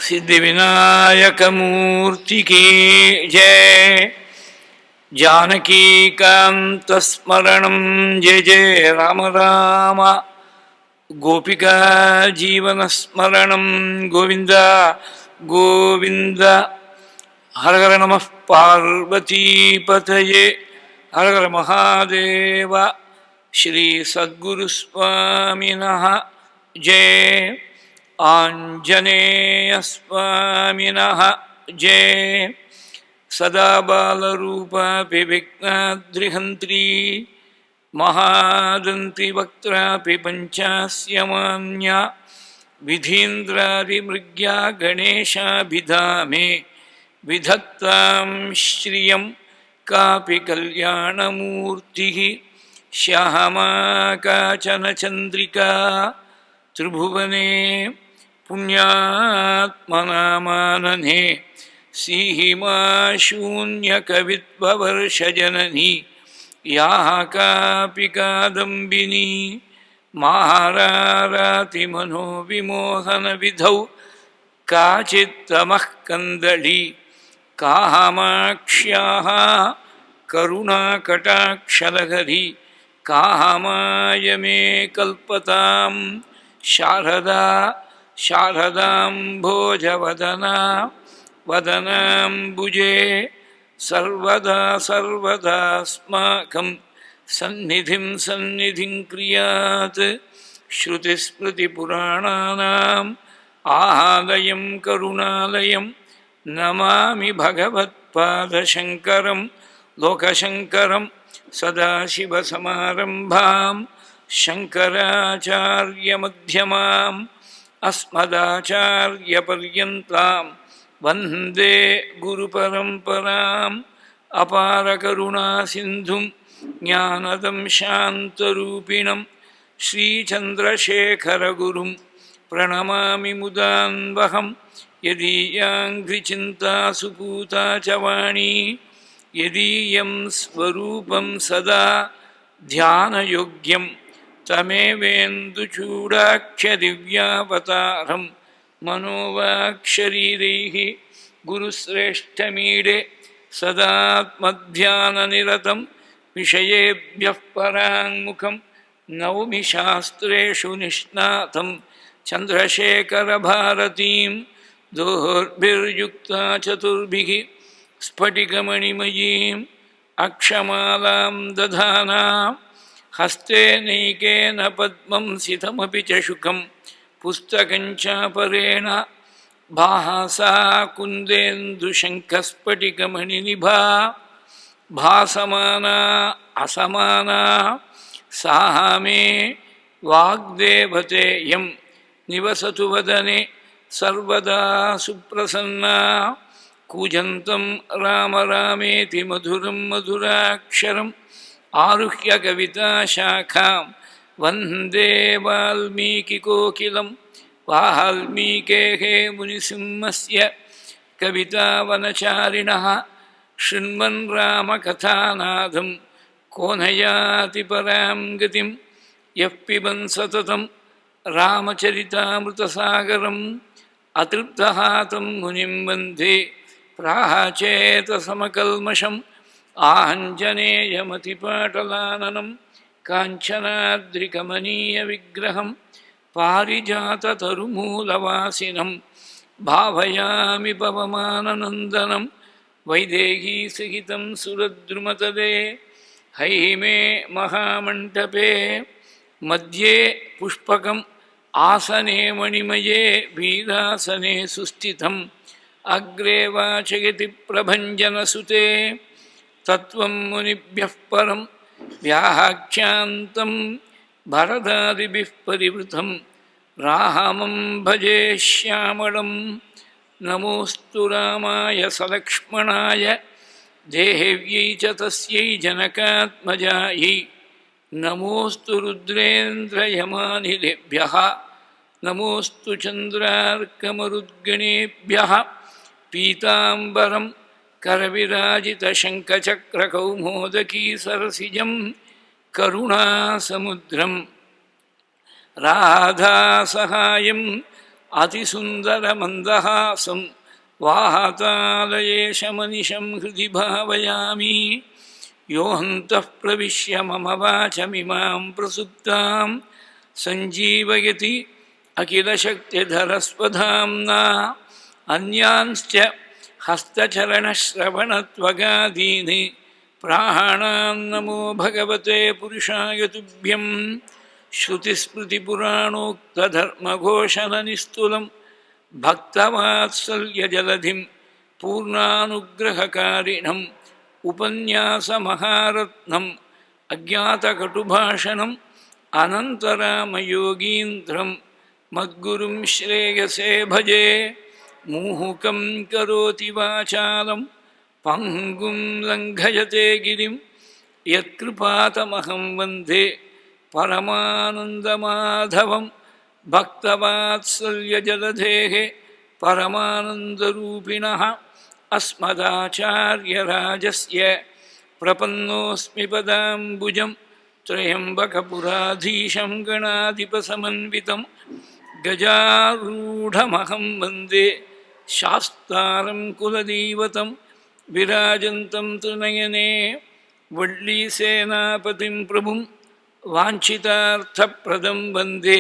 सिद्धिविनायकमूर्ति की जय। जानकीकान्तस्मरणं जय जय राम राम। गोपिका जीवनस्मरणं गोविंद गोविंद। हर हर नमः पार्वतीपतये हर हर महादेव। श्री सद्गुरुस्वामिनः जय। आञ्जनेयस्वामिनः जय। सदा बालरूपापि विघ्नाद्रिहन्त्री महादन्तिवक्त्रापि पञ्चास्यमान्या विधीन्द्रादिमृग्या गणेशाभिधामे विधत्तां श्रियं कापि कल्याणमूर्तिः श्यामा काचन चन्द्रिका त्रिभुवने पुण्यात्मनामानने सीहिमा शून्यकविद्ववर्षजननी याः कापि कादम्बिनी महारारातिमनोविमोहनविधौ काचित्तमः कन्दली कामाक्ष्याः करुणाकटाक्षलहरी कामाय मे कल्पतां शारदा शारदाम्भोजवदना वदनाम्बुजे सर्वदा सर्वदास्माकं सन्निधिं सन्निधिं क्रियात्। श्रुतिस्मृतिपुराणानाम् आलयं करुणालयं नमामि भगवत्पादशङ्करं लोकशङ्करं। सदाशिवसमारम्भां शङ्कराचार्यमध्यमाम् अस्मदाचार्यपर्यन्तां वन्दे गुरुपरम्पराम्। अपारकरुणासिन्धुं ज्ञानदं शान्तरूपिणं श्रीचन्द्रशेखरगुरुं प्रणमामि मुदान्वहं। यदीयाङ्घ्रिचिन्ता सुपूता च वाणी यदीयं स्वरूपं सदा ध्यानयोग्यं तमेवेन्दुचूडाख्यदिव्यावतारं मनोवाक्शरीरैः गुरुश्रेष्ठमीडे सदात्मध्याननिरतं विषयेभ्यः पराङ्मुखं नौमि शास्त्रेषु निष्णातं चन्द्रशेखरभारतीं दोर्भिर्युक्ता चतुर्भिः स्फटिकमणिमयीम् अक्षमालां दधाना हस्ते नैकेन पद्मं सितमपि च शुकं पुस्तकं चापरेण भासा कुन्देन्दुशङ्खस्फटिकमणिनिभा भासमाना असमाना सा मे वाग्देवतेयं निवसतु वदने सर्वदा सुप्रसन्ना। कूजन्तं राम रामेति मधुरं मधुराक्षरम् आरुह्य कविताशाखां वन्दे वाल्मीकिकोकिलं। वाल्मीकेः मुनिसिंहस्य कवितावनचारिणः शृण्वन् रामकथानादं को न याति परां गतिं। यः पिबन् सततं रामचरितामृतसागरम् अतृप्तः तं मुनिं वन्दे प्राचेतसमकल्मषम्। आञ्जनेयमतिपाटलाननं काञ्चनाद्रिकमनीयविग्रहं पारिजाततरुमूलवासिनं भावयामि पवमाननन्दनं। वैदेहीसहितं सुरद्रुमतले हैमे महामण्डपे मध्ये पुष्पकम् आसने मणिमये वीरासने सुस्थितम्। अग्रे वाचयति प्रभञ्जनसुते तत्त्वं मुनिभ्यः परं व्याख्यान्तं भरदादिभिः परिवृतं। रामं भजे श्यामलं नमोऽस्तु रामाय सलक्ष्मणाय देव्यै च तस्यै जनकात्मजायै। नमोऽस्तु रुद्रेन्द्रयमानिलेभ्यः नमोऽस्तु चन्द्रार्कमरुद्गणेभ्यः। पीताम्बरं करविराजितशङ्खचक्रकौमोदकी सरसिजं करुणासमुद्रं राधासहायं अतिसुन्दरमन्दहासं वातालयेशमनिशं हृदि भावयामि। योऽन्तः प्रविश्य मम वाचमिमां प्रसुप्तां सञ्जीवयति अखिलशक्तिधरस्वधाम्ना। अन्यांश्च हस्तचरणश्रवणत्वगादीनि प्राणान् नमो भगवते पुरुषाय तुभ्यं। श्रुतिस्मृतिपुराणोक्तधर्मघोषणनिस्तुलं भक्तवात्सल्यजलधिं पूर्णानुग्रहकारिणम् उपन्यासमहारत्नम् अज्ञातकटुभाषणम् अनन्तरामयोगीन्द्रं मद्गुरुं श्रेयसे भजे। मूहुकं करोति वाचालं पङ्गुं लङ्घयते गिरिं यत्कृपातमहं वन्दे परमानन्दमाधवं। भक्तवात्सल्यजलधेः परमानन्दरूपिणः अस्मदाचार्यराजस्य प्रपन्नोऽस्मि पदाम्बुजं। त्र्यम्बकपुराधीशं गणाधिपसमन्वितं गजारूढमहं वन्दे शास्तारं कुलदैवतं। विराजन्तं त्रिनयने वल्लीसेनापतिं प्रभुं वाञ्छितार्थप्रदं वन्दे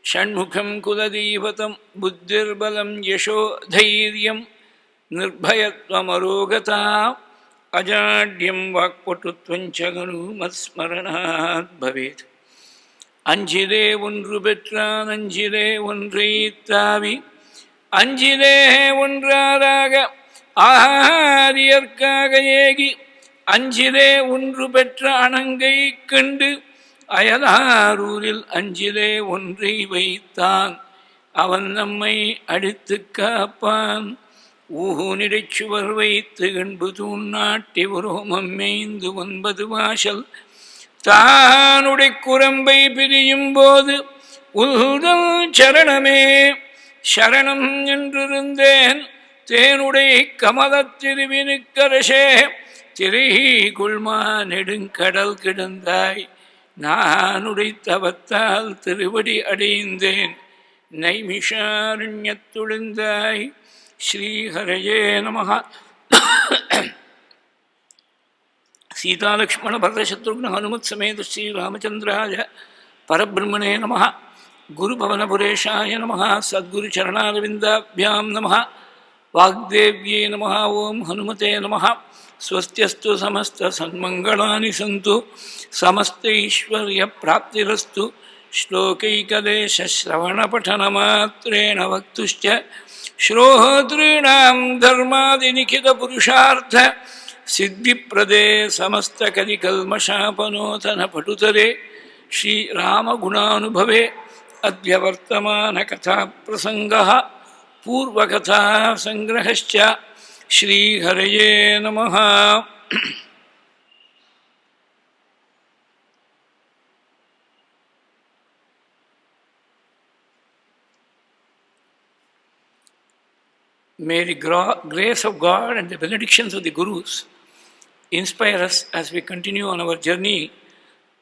षण्मुखं कुलदैवतं। बुद्धिर्बलं यशो धैर्यं निर्भयत्वमरोगता अजाड्यं वाक्पटुत्वञ्च गणुमत्स्मरणात् भवेत्। அஞ்சிலே ஒன்று பெற்றான் அஞ்சிலே ஒன்றை தாவி அஞ்சிலே ஒன்றாராக ஆரியற்காக ஏகி அஞ்சிலே ஒன்று பெற்ற அணங்கை கண்டு அயலாரூரில் அஞ்சிலே ஒன்றை வைத்தான் அவன் நம்மை அடித்து காப்பான். ஊனிடைச்சுவர் வைத்து கண்பு தூண் நாட்டி உரோமம் மேய்ந்து 9 வாசல் தானுடை குரம்பை பிரியும் போது உதல் சரணமே சரணம் என்றிருந்தேன். தேனுடை கமலத்திருவினுக்கரசே திரை குள்மா நெடுங்கடல் கிடந்தாய் நானுடை தவத்தால் திருவடி அடைந்தேன் நைமிஷாரண்யத்துழுந்தாய். ஸ்ரீஹரயே நமः. सीतालक्ष्मण भरतशत्रुघ्न हनुमत् समेत श्रीरामचंद्राय परब्रह्मणे नमः. गुरुभवनपुरेशाय नमः. सद्गुरुचरणारविन्दाभ्यां नमः. वाग्देव्यै नमः. ओं हनुमते नमः. स्वस्त्यस्तु समस्तसन्मङ्गलानि सन्तु समस्तैश्वर्यप्राप्तिरस्तु. श्लोकैकदेशश्रवणपठनमात्रेण वक्तुश्च श्रोतॄणां धर्मादिनिखितपुरुषार्थ सिद्धिप्रदे समस्तकलिकल्मषापनोतन पटुतरे श्री राम गुणानुभवे अद्य वर्तमानकथाप्रसङ्गः पूर्वकथा संग्रहश्च. श्रीहरये नमः. May the grace of God and the benedictions of the Gurus inspire us as we continue on our journey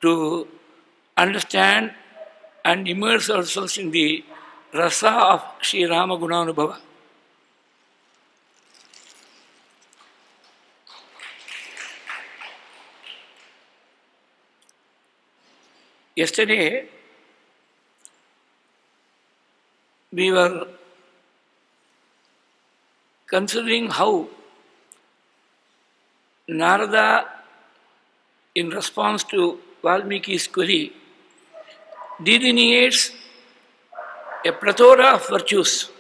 to understand and immerse ourselves in the rasa of Sri Rama Guna Anubhavam. Yesterday, we were considering how Narada, in response to Valmiki's query, delineates a plethora of virtues,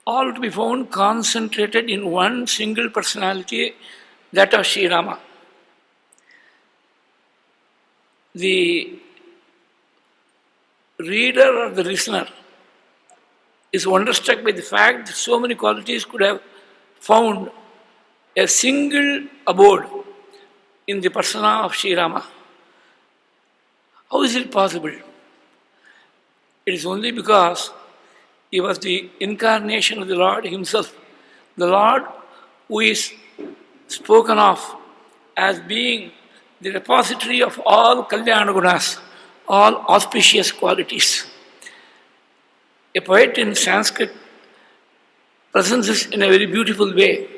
all to be found concentrated in one single personality, that of Sri Rama. The reader or the listener is wonderstruck by the fact that so many qualities could have found a single abode in the persona of Sri Rama. How is it possible? It is only because he was the incarnation of the Lord himself. The Lord who is spoken of as being the repository of all Kalyana Gunas, all auspicious qualities. A poet in Sanskrit presents this in a very beautiful way.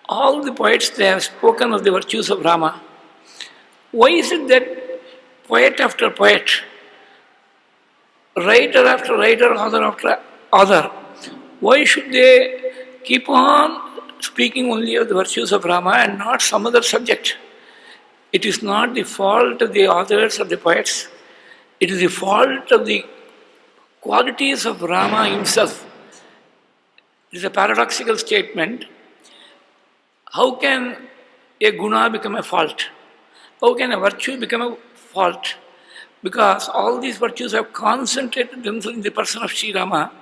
All the poets, they have spoken of the virtues of Rama. Why is it that poet after poet, writer after writer, author after author, why should they keep on speaking only of the virtues of Rama and not some other subject? It is not the fault of the authors or the poets. It is the fault of the qualities of Rama himself. It is a paradoxical statement. How can a guna become a fault? How can a virtue become a fault? Because all these virtues have concentrated themselves in the person of Sri Rama.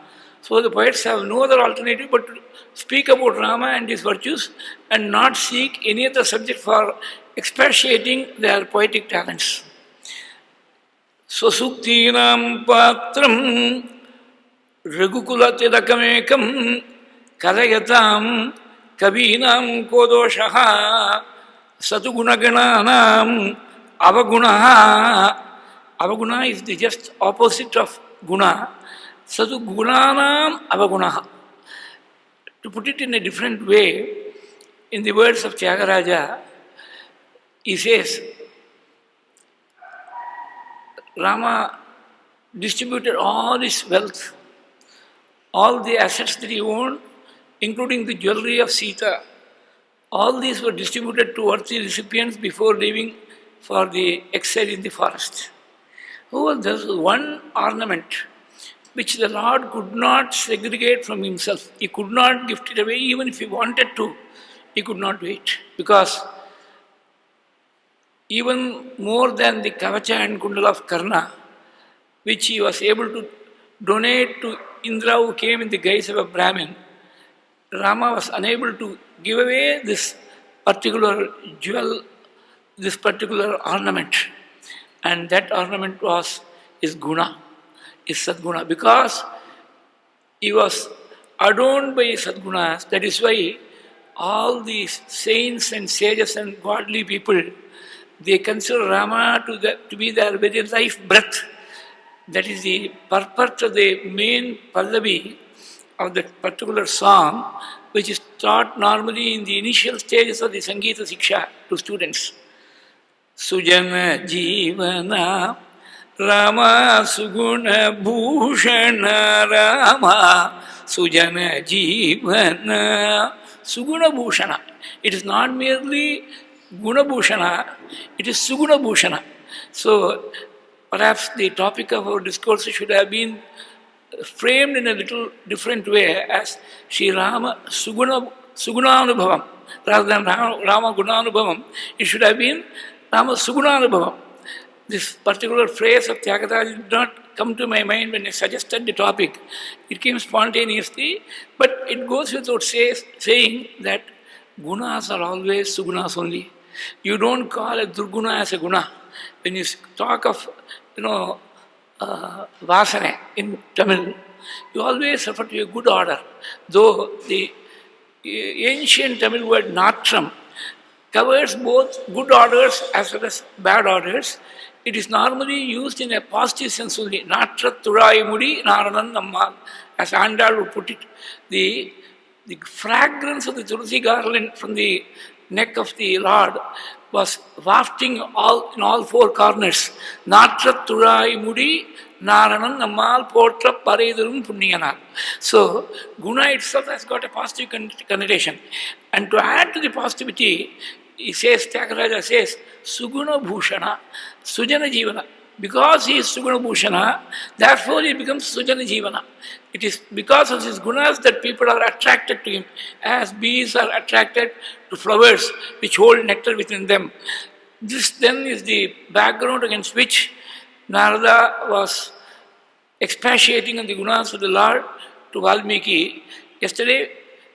So the poets have no other alternative but to speak about Rama and his virtues and not seek any other subject for expatiating their poetic talents. Swasuktinam patram Raghukulatilakam Kalayatam Kabinam Kodoshaha Satugunagananam Avagunaha. Avaguna is the just opposite of guna. Satugunanam Avagunaha. To put it in a different way, in the words of Tyagaraja, he says, Rama distributed all his wealth, all the assets that he owned, including the jewelry of Sita. All these were distributed to worthy recipients before leaving for the exile in the forest. Oh, there was one ornament which the Lord could not segregate from himself. He could not gift it away, even if he wanted to. He could not do it, because even more than the Kavacha and Kundala of Karna, which he was able to donate to Indra, who came in the guise of a Brahmin, Rama was unable to give away this particular jewel, this particular ornament. And that ornament was his guna, his sadguna. Because he was adorned by his sadgunas, that is why all these saints and sages and godly people, they consider Rama to be their very life breath. That is the purpose of the main pallavi of that particular song, which is taught normally in the initial stages of the Sangeeta Siksha to students. Sujana Jivana Rama Suguna Bhushana Rama Sujana Jivana Suguna Bhushana. It is not merely Guna Bhushana, it is Suguna Bhushana. So perhaps the topic of our discourse should have been framed in a little different way as Sri Rama Guna Anubhavam. Rather than Rama Guna Anubhavam, it should have been Rama Guna Anubhavam. This particular phrase of Tyagaraja did not come to my mind when I suggested the topic. It came spontaneously, but it goes without saying that gunas are always sugunas only. You don't call a durguna as a guna. When you talk of, vasana in Tamil, you always refer to a good order. Though the ancient Tamil word natram covers both good orders as well as bad orders, it is normally used in a positive sense only. Natra Turai Mudi Naranan Nammal, as Andal would put it. The fragrance of the Tulsi garland from the neck of the Lord was wafting in all four corners. Natra Turai Mudi Naranan Nammal Potra Paredurum Punniyanal. So, guna itself has got a positive connotation. And to add to the positivity, he says, Tyagaraja says, Suguna Bhushana, Sujana Jivana. Because he is Suguna Bhushana, therefore he becomes Sujana Jivana. It is because of his gunas that people are attracted to him, as bees are attracted to flowers which hold nectar within them. This then is the background against which Narada was expatiating on the gunas of the Lord to Valmiki. Yesterday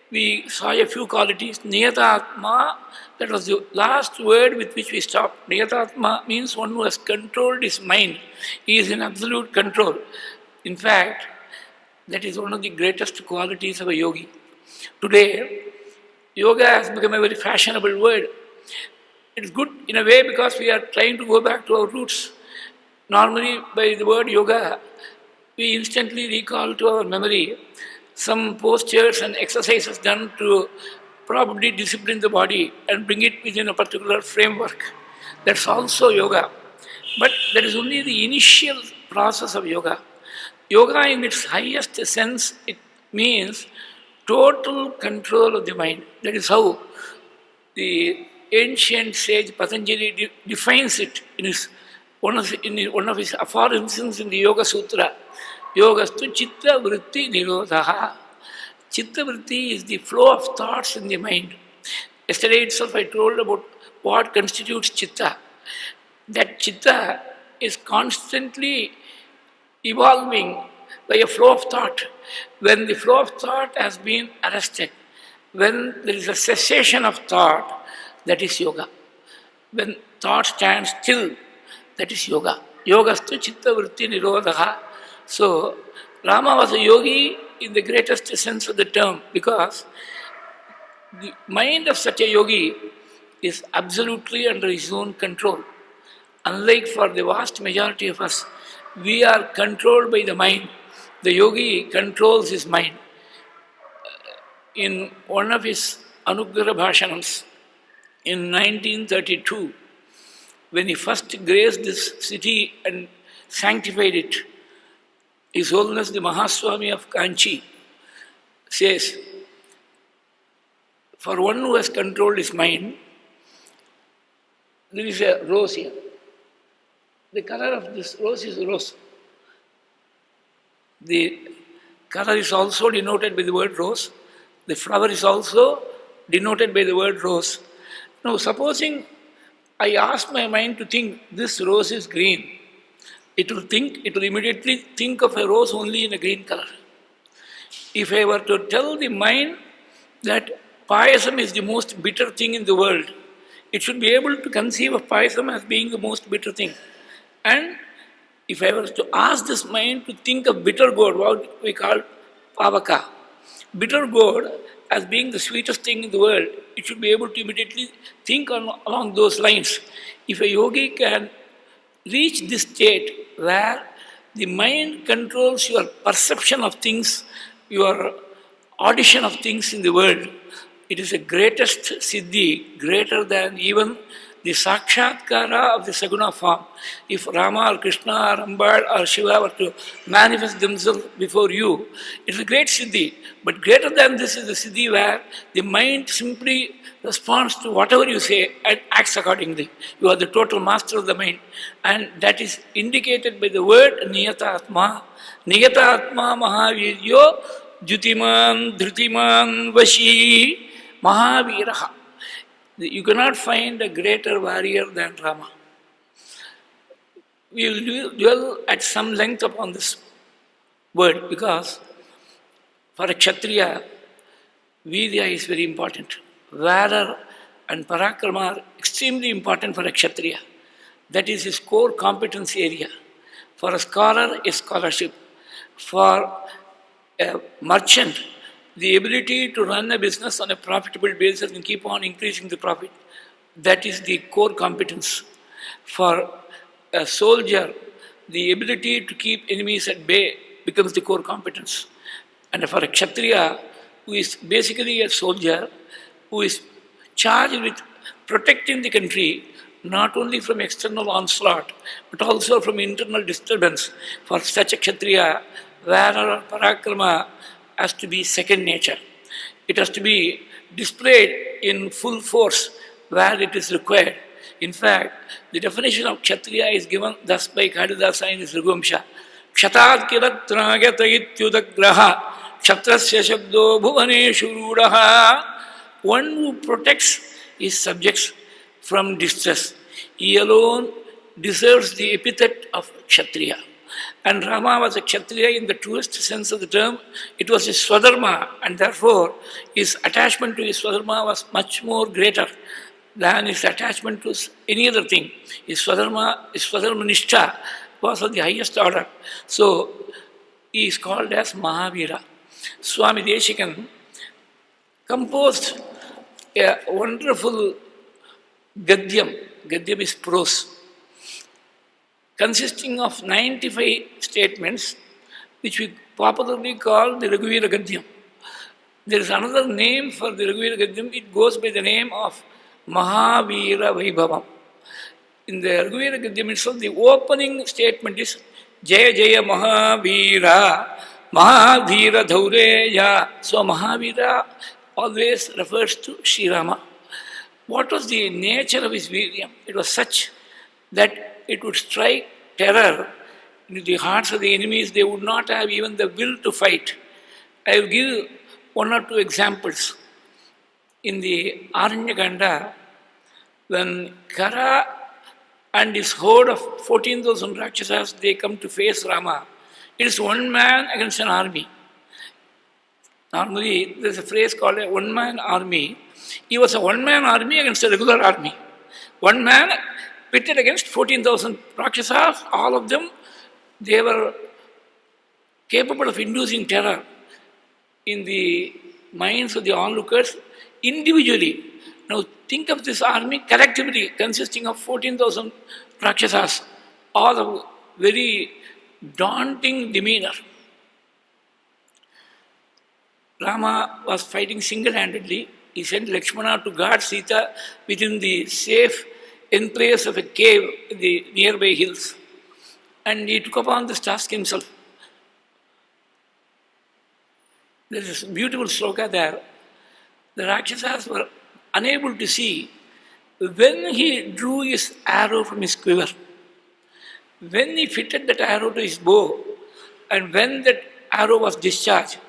we saw a few qualities. Niyatatma, that was the last word with which we stopped. Niyatatma means one who has controlled his mind. He is in absolute control. In fact, that is one of the greatest qualities of a yogi. Today, yoga has become a very fashionable word. It is good in a way because we are trying to go back to our roots. Normally, by the word yoga, we instantly recall to our memory some postures and exercises done to probably discipline the body and bring it within a particular framework. That's also yoga. But that is only the initial process of yoga. Yoga, in its highest sense, it means total control of the mind. That is how the ancient sage Patanjali defines it in one of his aphorisms in the Yoga Sutra. Yogastu chitta vritti nirodhaha. Chitta vritti is the flow of thoughts in the mind. Yesterday itself I told about what constitutes chitta. That chitta is constantly evolving by a flow of thought. When the flow of thought has been arrested, when there is a cessation of thought, that is yoga. When thought stands still, that is yoga. Yogastu chitta vritti nirodhaha. So, Rama was a yogi in the greatest sense of the term, because the mind of such a yogi is absolutely under his own control. Unlike for the vast majority of us, we are controlled by the mind. The yogi controls his mind. In one of his Anugrah Bhashanams in 1932, when he first graced this city and sanctified it, His Holiness the Mahaswami of Kanchi says, for one who has controlled his mind, there is a rose here. The color of this rose is rose. The color is also denoted by the word rose. The flower is also denoted by the word rose. Now, supposing I ask my mind to think this rose is green, it will immediately think of a rose only in a green color. If I were to tell the mind that payasam is the most bitter thing in the world, it should be able to conceive of payasam as being the most bitter thing. And if I were to ask this mind to think of bitter gourd, what we call pavaka, bitter gourd as being the sweetest thing in the world, it should be able to immediately think along those lines. If a yogi can reach this state where the mind controls your perception of things, your audition of things in the world, it is the greatest siddhi, greater than even the sakshatkara of the saguna form. If Rama or Krishna or Ambal or Shiva were to manifest themselves before you, it is a great siddhi. But greater than this is the siddhi where the mind simply responds to whatever you say and acts accordingly. You are the total master of the mind. And that is indicated by the word niyatatma. Niyatatma mahaviryo jyutiman dhrutiman vashi mahaviraha. You cannot find a greater warrior than Rama. We will dwell at some length upon this word, because for a Kshatriya, Virya is very important. Valor and Parakrama are extremely important for a Kshatriya. That is his core competence area. For a scholar, is scholarship. For a merchant, the ability to run a business on a profitable basis and keep on increasing the profit, that is the core competence. For a soldier, the ability to keep enemies at bay becomes the core competence. And for a Kshatriya, who is basically a soldier, who is charged with protecting the country, not only from external onslaught, but also from internal disturbance, for such a Kshatriya, valor or Parakrama has to be second nature. It has to be displayed in full force where it is required. In fact, the definition of Kshatriya is given thus by Kalidasa in his Raghuvamsha. Kshatad kirat tragata ityudagraha kshatrasya shabdo bhuvaneshu rudaha. One who protects his subjects from distress, he alone deserves the epithet of Kshatriya. And Rama was a Kshatriya in the truest sense of the term. It was his Swadharma, and therefore his attachment to his Swadharma was much more greater than his attachment to any other thing. His Swadharma Nishtha was of the highest order. So he is called as Mahavira. Swami Deshikan composed a wonderful Gadyam. Gadyam is prose, consisting of 95 statements which we popularly call the Raghuvira Gadyam. There is another name for the Raghuvira Gadyam. It goes by the name of Mahavira Vaibhavam. In the Raghuvira Gadyam itself, the opening statement is Jaya Jaya Mahavira, Mahadhira Dhaureya. So Mahavira always refers to Sri Rama. What was the nature of his Viryam? It was such that it would strike terror into the hearts of the enemies. They would not have even the will to fight. I will give one or two examples. In the Aranyakanda, when Kara and his horde of 14,000 Rakshasas, they come to face Rama, it is one man against an army. Normally, there is a phrase called a one-man army. He was a one-man army against a regular army. One man pitted against 14,000 Rakshasas, all of them, they were capable of inducing terror in the minds of the onlookers individually. Now think of this army collectively consisting of 14,000 Rakshasas, all of very daunting demeanor. Rama was fighting single-handedly. He sent Lakshmana to guard Sita within the safe enclaves of a cave in the nearby hills. And he took upon this task himself. There is a beautiful sloka there. The Rakshasas were unable to see when he drew his arrow from his quiver, when he fitted that arrow to his bow, and when that arrow was discharged.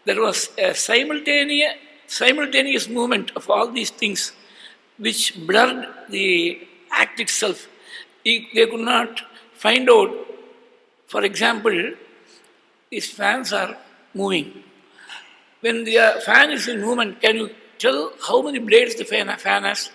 There was a simultaneous movement of all these things which blurred the act itself. They could not find out, for example, his fans are moving. When the fan is in movement, can you tell how many blades the fan has?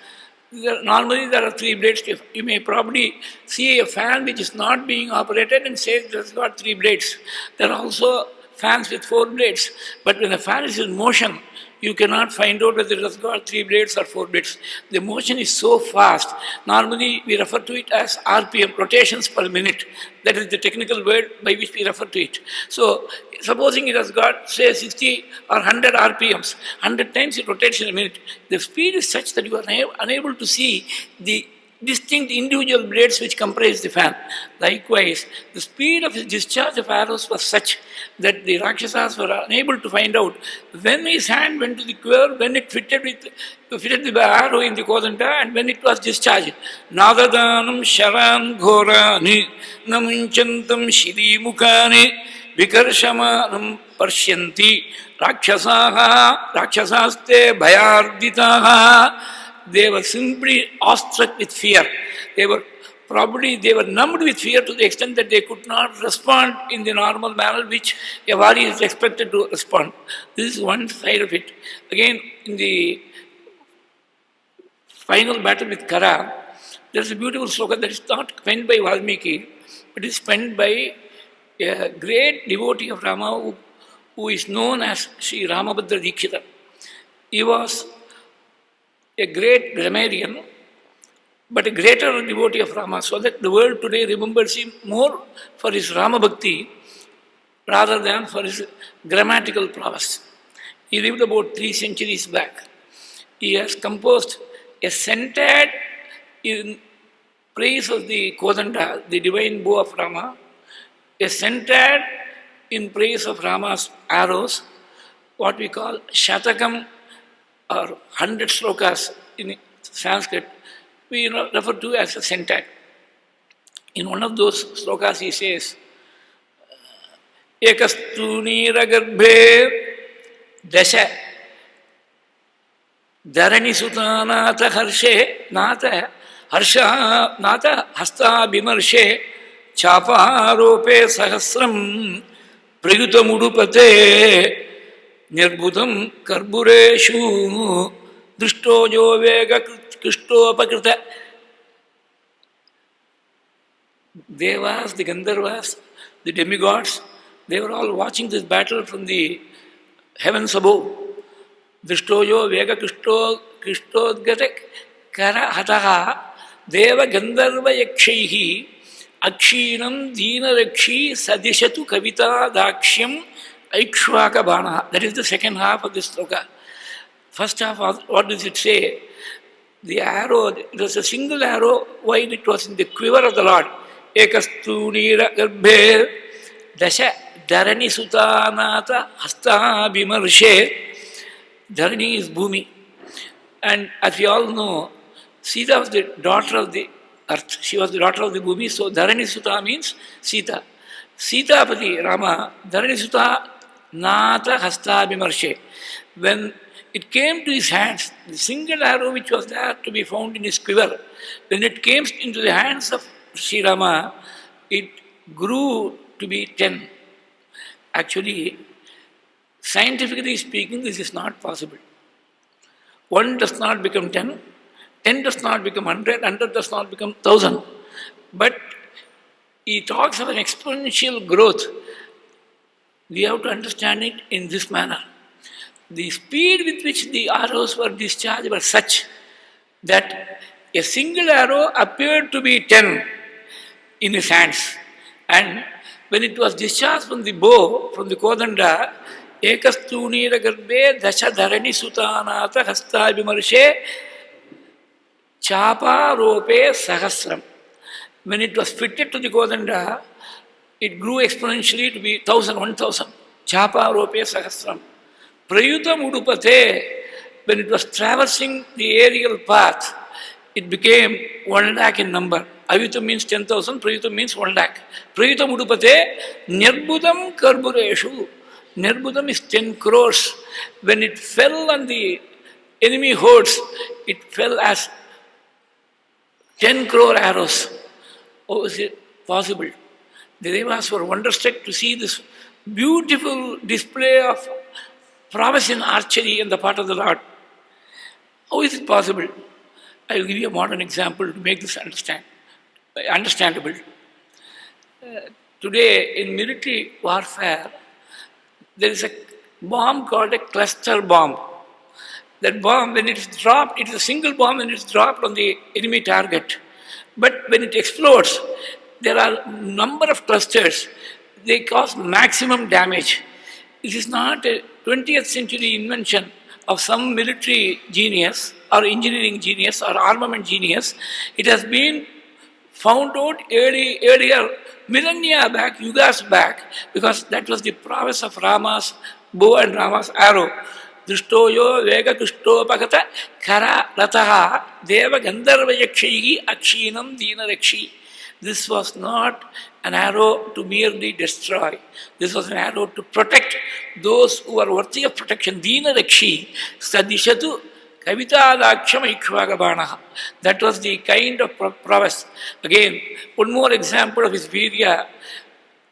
Normally there are 3 blades. You may probably see a fan which is not being operated and say it has got 3 blades. There are also fans with 4 blades. But when the fan is in motion, you cannot find out whether it has got 3 blades or 4 blades. The motion is so fast. Normally we refer to it as RPM, rotations per minute. That is the technical word by which we refer to it. So supposing it has got, say, 60 or 100 RPMs, 100 times it rotates in a minute. The speed is such that you are unable to see the distinct individual blades which comprise the fan. Likewise, the speed of his discharge of arrows was such that the Rakshasas were unable to find out when his hand went to the quiver, when it fitted the arrow in the kodanta, and when it was discharged. Nadadanam sharan ghorani namunchantam shiri mukani vikarshamanam parsyanti rakshasaste bhayarditaha. They were simply awestruck with fear. They were numbed with fear to the extent that they could not respond in the normal manner which a warrior is expected to respond. This is one side of it. Again, in the final battle with Kara, there is a beautiful sloka that is not penned by Valmiki, but is penned by a great devotee of Rama who is known as Sri Ramabhadra Dikshita. He was a great grammarian, but a greater devotee of Rama, so that the world today remembers him more for his Rama Bhakti rather than for his grammatical prowess. He lived about 3 centuries back. He has composed a centad in praise of the Kodanda, the divine bow of Rama, a centad in praise of Rama's arrows, what we call Shatakam, or 100 slokas in Sanskrit, we refer to as a centad. In one of those slokas he says, Ekastu niragarbhe dasha dharani sutanata harshe nata harsha nata hasta bimarshe chaparope sahasram prayuta mudupate Nirbudam karbureshu drishtojo vega krishtopakrita. Devas, the Gandharvas, the demigods, they were all watching this battle from the heavens above. Drishtojo vega krishtodgata kara hataha deva gandharva yakshaihi Akshinam Dinarakshi Sadishatu Kavita Dakshyam Aikshvaka Bana. That is the second half of this sloka. First half, what does it say? The arrow, it was a single arrow, while it was in the quiver of the Lord. Ekastu Nira Garbhe Dasha Dharani Sutanata Hasta Bimarshe. Dharani is Bhumi. And as we all know, Sita was the daughter of the earth. She was the daughter of the Bhumi. So Dharani Suta means Sita. Sita Pati Rama, Dharani Suta Nata Hasta Bimarshe. When it came to his hands, the single arrow which was there to be found in his quiver, when it came into the hands of Sri Rama, it grew to be 10. Actually, scientifically speaking, this is not possible. 1 does not become 10, 10 does not become 100, 100 does not become 1000. But he talks of an exponential growth. We have to understand it in this manner. The speed with which the arrows were discharged were such that a single arrow appeared to be 10 in his hands. And when it was discharged from the bow, from the kodanda, Ekastuni Garbe Dasha Dharani Sutanata Hasta Bimarshe Chapa Rope Sahasram. When it was fitted to the kodanda, it grew exponentially to be 1000, 1000. Chapa Rope Sahasram. Prayuta Mudupate, when it was traversing the aerial path, it became 1 lakh in number. Ayuta means 10,000, Prayuta means 1 lakh. Prayuta Mudupate, Nirbudam Karbureshu. Nirbudam is 10 crores. When it fell on the enemy hordes, it fell as 10 crore arrows. Oh, is it possible? The Devas were wonderstruck to see this beautiful display of prowess in archery on the part of the Lord. How is it possible? I will give you a modern example to make this understandable. Today, in military warfare, there is a bomb called a cluster bomb. That bomb, when it is dropped, it is a single bomb when it is dropped on the enemy target. But when it explodes, there are a number of clusters. They cause maximum damage. This is not a 20th century invention of some military genius or engineering genius or armament genius. It has been found out earlier, millennia back, yugas back, because that was the prowess of Rama's bow and Rama's arrow. Drishtoyo vega kushtopakata kara rataha deva gandharva yakshaihi akshinam dinarakshi. This was not an arrow to merely destroy. This was an arrow to protect those who are worthy of protection. Dinarakshi sadishatu kavita laksham ikshvagabanaha. That was the kind of prowess. Again, one more example of his virya.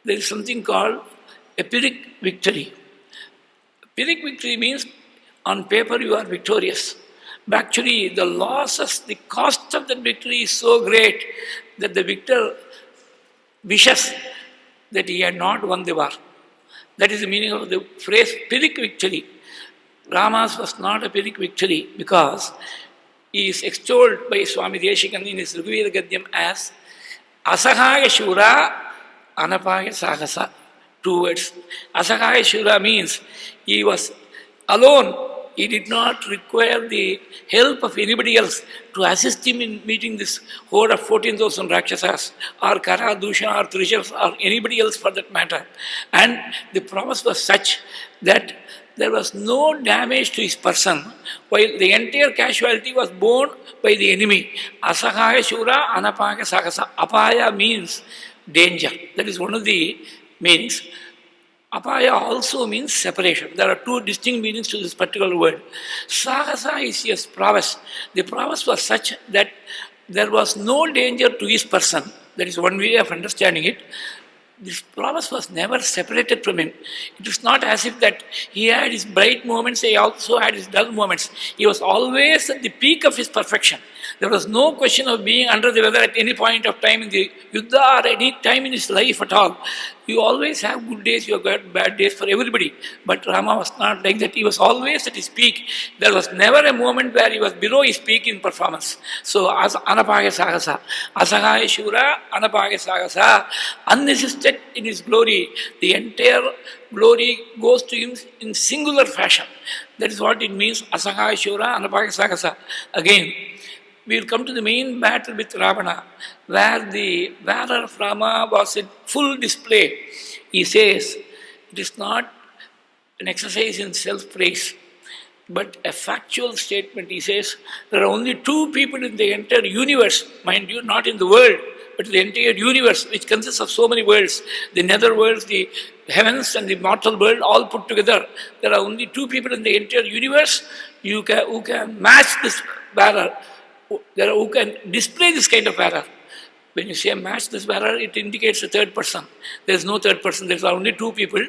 There is something called a Pyrrhic victory. Pyrrhic victory means on paper you are victorious. But actually the losses, the cost of that victory is so great that the victor wishes that he had not won the war. That is the meaning of the phrase Pyrrhic victory. Rama's was not a Pyrrhic victory because he is extolled by Swami Deshikan in his Rigveda Gadyam as Asahaya Shura Anapaya Sahasa. 2 words. Asahaya Shura means he was alone. He did not require the help of anybody else to assist him in meeting this horde of 14,000 Rakshasas or Kara, Dusha or Trishas or anybody else for that matter. And the promise was such that there was no damage to his person while the entire casualty was borne by the enemy. Asahaya Shura Anapaya Sakasa. Apaya means danger. That is one of the meanings. Apaya also means separation. There are 2 distinct meanings to this particular word. Sahasa is his prowess. The prowess was such that there was no danger to his person. That is one way of understanding it. This prowess was never separated from him. It was not as if that he had his bright moments, he also had his dull moments. He was always at the peak of his perfection. There was no question of being under the weather at any point of time in the Yuddha or any time in his life at all. You always have good days, you have got bad days for everybody. But Rama was not like that. He was always at his peak. There was never a moment where he was below his peak in performance. So, as Anapaya Sagasa, Asagaya Shura, Anapaya Sagasa, unassisted in his glory, the entire glory goes to him in singular fashion. That is what it means, Asagaya Shura, Anapaya Sagasa. Again, we will come to the main battle with Ravana, where the valor of Rama was in full display. He says, it is not an exercise in self-praise, but a factual statement. He says, there are only two people in the entire universe, mind you, not in the world, but the entire universe, which consists of so many worlds, the nether worlds, the heavens and the mortal world, all put together. There are only two people in the entire universe who can match this valor, who can display this kind of valor. When you say match this valor, it indicates a third person. There is no third person. There are only two people.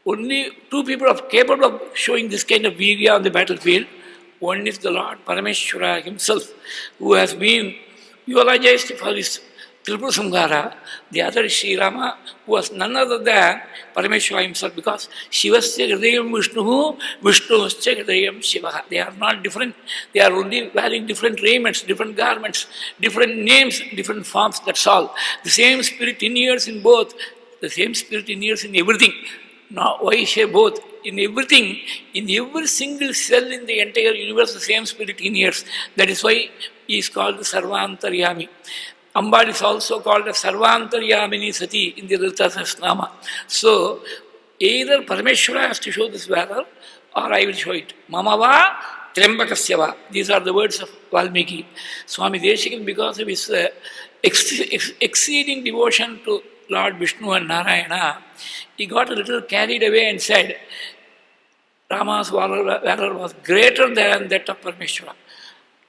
Only two people are capable of showing this kind of virya on the battlefield. One is the Lord Parameshwara himself, who has been eulogized for his Tripura Samhara. The other is Sri Rama, who was none other than Parameshwara himself, because Shivasya Hridayam Vishnuhu, Vishnuhasya Hridayam Shivaha. They are not different. They are only wearing different raiments, different garments, different names, different forms, that's all. The same spirit inheres in both. The same spirit inheres in everything. Now, why say both? In everything, in every single cell in the entire universe, the same spirit inheres. That is why he is called the Sarvantaryami. Amba is also called a Sarvantaryamini Sati in the Lalita Sahasranama. So, either Parameshwara has to show this valor, or I will show it. Mamava Trembakasyava. These are the words of Valmiki. Swami Deshikan, because of his exceeding devotion to Lord Vishnu and Narayana, he got a little carried away and said, Rama's valor was greater than that of Parameshwara.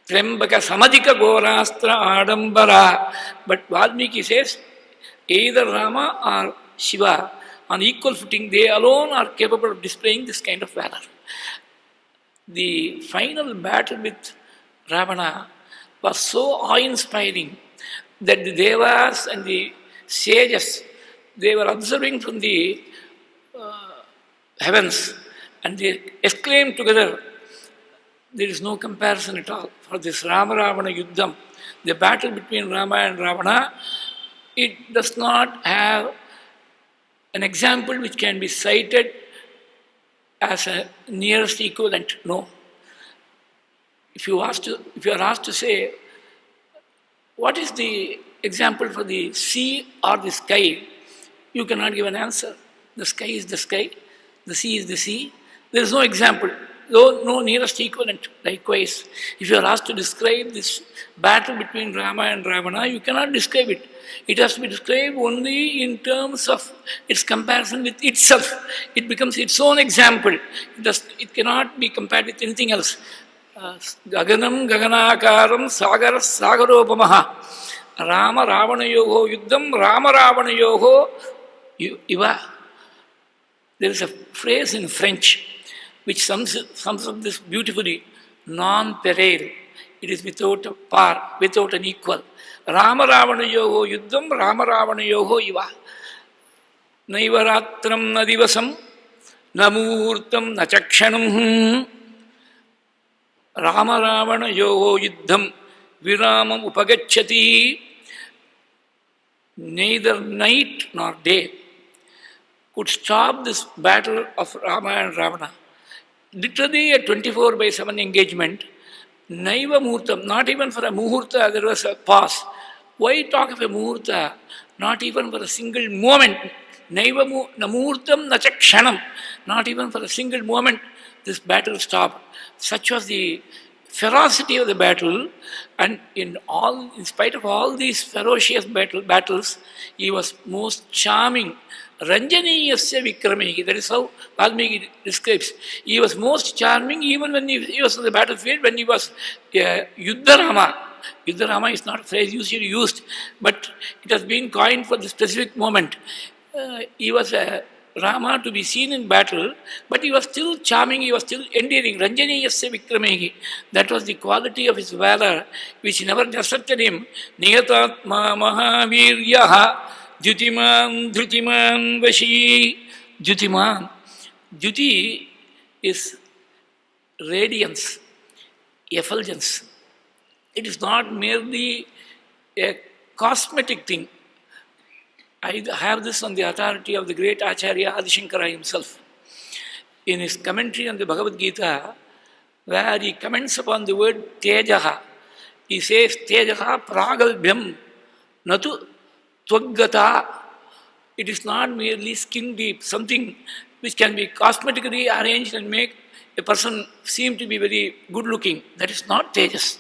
Trembaka Samadika Gorastra Adambara. But Valmiki says, either Rama or Shiva, on equal footing, they alone are capable of displaying this kind of valor. The final battle with Ravana was so awe-inspiring that the Devas and the sages, they were observing from the heavens, and they exclaimed together, there is no comparison at all. For this Rama-Ravana Yuddham, the battle between Rama and Ravana, it does not have an example which can be cited as a nearest equivalent. No. If you are asked to say, what is the example for the sea or the sky, you cannot give an answer. The sky is the sky, the sea is the sea. There is no example, no nearest equivalent. Likewise, if you are asked to describe this battle between Rama and Ravana, you cannot describe it. It has to be described only in terms of its comparison with itself. It becomes its own example. It cannot be compared with anything else. Gaganam Gaganakaram Sagara Sagaropamaha. Rama Ravana Yoho Yuddham Rama Ravana Yoho Iva. There is a phrase in French which sums up this beautifully. Non-pareil. It is without a par, without an equal. Rama Ravana Yoho Yuddham Rama Ravana Yoho Iva. Naivaratram na divasam na muhurtam na chakshanam. Rama Ravana Yoho Yuddham Viramam Upagacchati. Neither night nor day could stop this battle of Rama and Ravana. Literally a 24/7 engagement. Naiva Muhurtam, not even for a Muhurta there was a pause. Why talk of a Muhurta? Not even for a single moment. Naiva Muhurtam Nachakshanam. Not even for a single moment this battle stopped. Such was the ferocity of the battle, and in spite of all these ferocious battles, he was most charming. Ranjaniyasya Vikramihi, that is how Valmiki describes. He was most charming even when he was on the battlefield, when he was Yuddharama. Yuddharama is not a phrase usually used, but it has been coined for the specific moment. He was Rama to be seen in battle, but he was still charming, he was still endearing. Ranjaniyasya Vikramihi. That was the quality of his valor, which never deserted him. Niyatatma Mahaviryaha Jyutiman Dhrutiman Vashi. Jyutiman. Jyuti is radiance, effulgence. It is not merely a cosmetic thing. I have this on the authority of the great Acharya Adi Shankara himself. In his commentary on the Bhagavad Gita, where he comments upon the word Tejaha, he says, Tejaha pragalbhyam natu tvaggata. It is not merely skin deep, something which can be cosmetically arranged and make a person seem to be very good looking. That is not Tejas.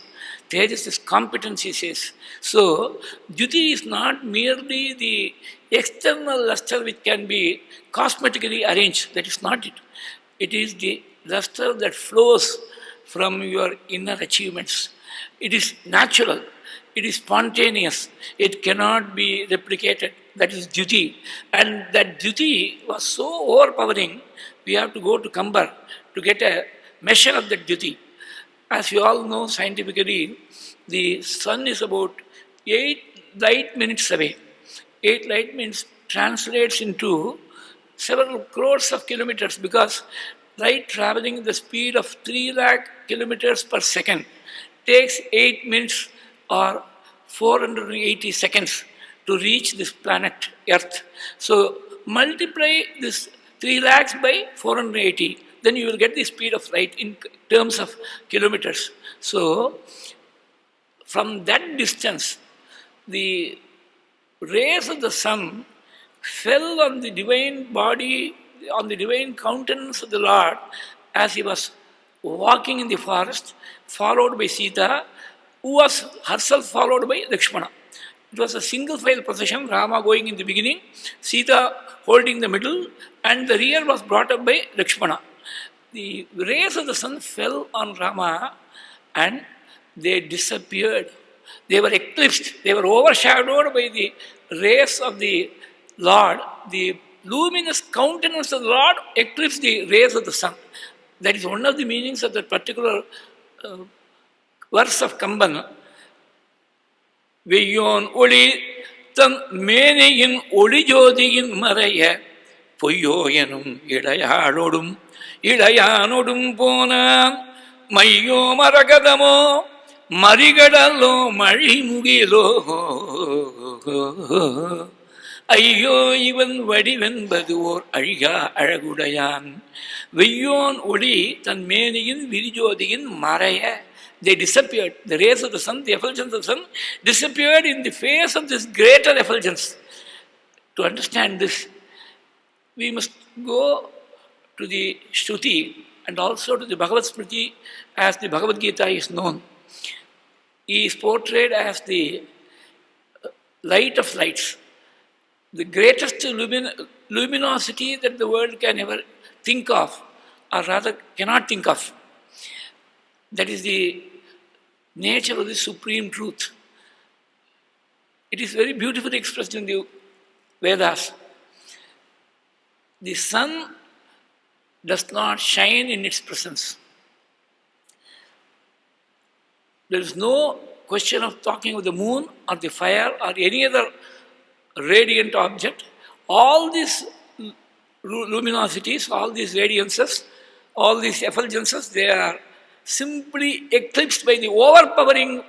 Tejas is competence, he says. So, Jyuti is not merely the external luster which can be cosmetically arranged. That is not it. It is the luster that flows from your inner achievements. It is natural. It is spontaneous. It cannot be replicated. That is Jyuti. And that Jyuti was so overpowering, we have to go to Kambar to get a measure of that Jyuti. As you all know scientifically, the sun is about 8 light minutes away. 8 light minutes translates into several crores of kilometers, because light traveling at the speed of 3 lakh kilometers per second takes 8 minutes or 480 seconds to reach this planet Earth. So multiply this 3 lakhs by 480, then you will get the speed of light in terms of kilometers. So from that distance, the rays of the sun fell on the divine body, on the divine countenance of the Lord as he was walking in the forest, followed by Sita, who was herself followed by Lakshmana. It was a single file procession, Rama going in the beginning, Sita holding the middle, and the rear was brought up by Lakshmana. The rays of the sun fell on Rama and they disappeared. They were eclipsed. They were overshadowed by the rays of the Lord. The luminous countenance of the Lord eclipsed the rays of the sun. That is one of the meanings of that particular verse of Kamban. Veyon oli tan meneyin oli jodiyin maraya poyoyanum idayanodum idayanodum pona mayyo maragadamo marigadalo marimugilo ayyo ivan vadivenbadu or azhiga azhagudayan veyon oli tan meneyin virijodiyin maraya. They disappeared. The rays of the sun, the effulgence of the sun, disappeared in the face of this greater effulgence. To understand this, we must go to the Shruti and also to the Bhagavad Smriti as the Bhagavad Gita is known. He is portrayed as the light of lights, the greatest luminosity that the world can ever think of, or rather cannot think of. That is the nature of the supreme truth. It is very beautifully expressed in the Vedas. The sun does not shine in its presence. There is no question of talking of the moon or the fire or any other radiant object. All these luminosities, all these radiances, all these effulgences, they are simply eclipsed by the overpowering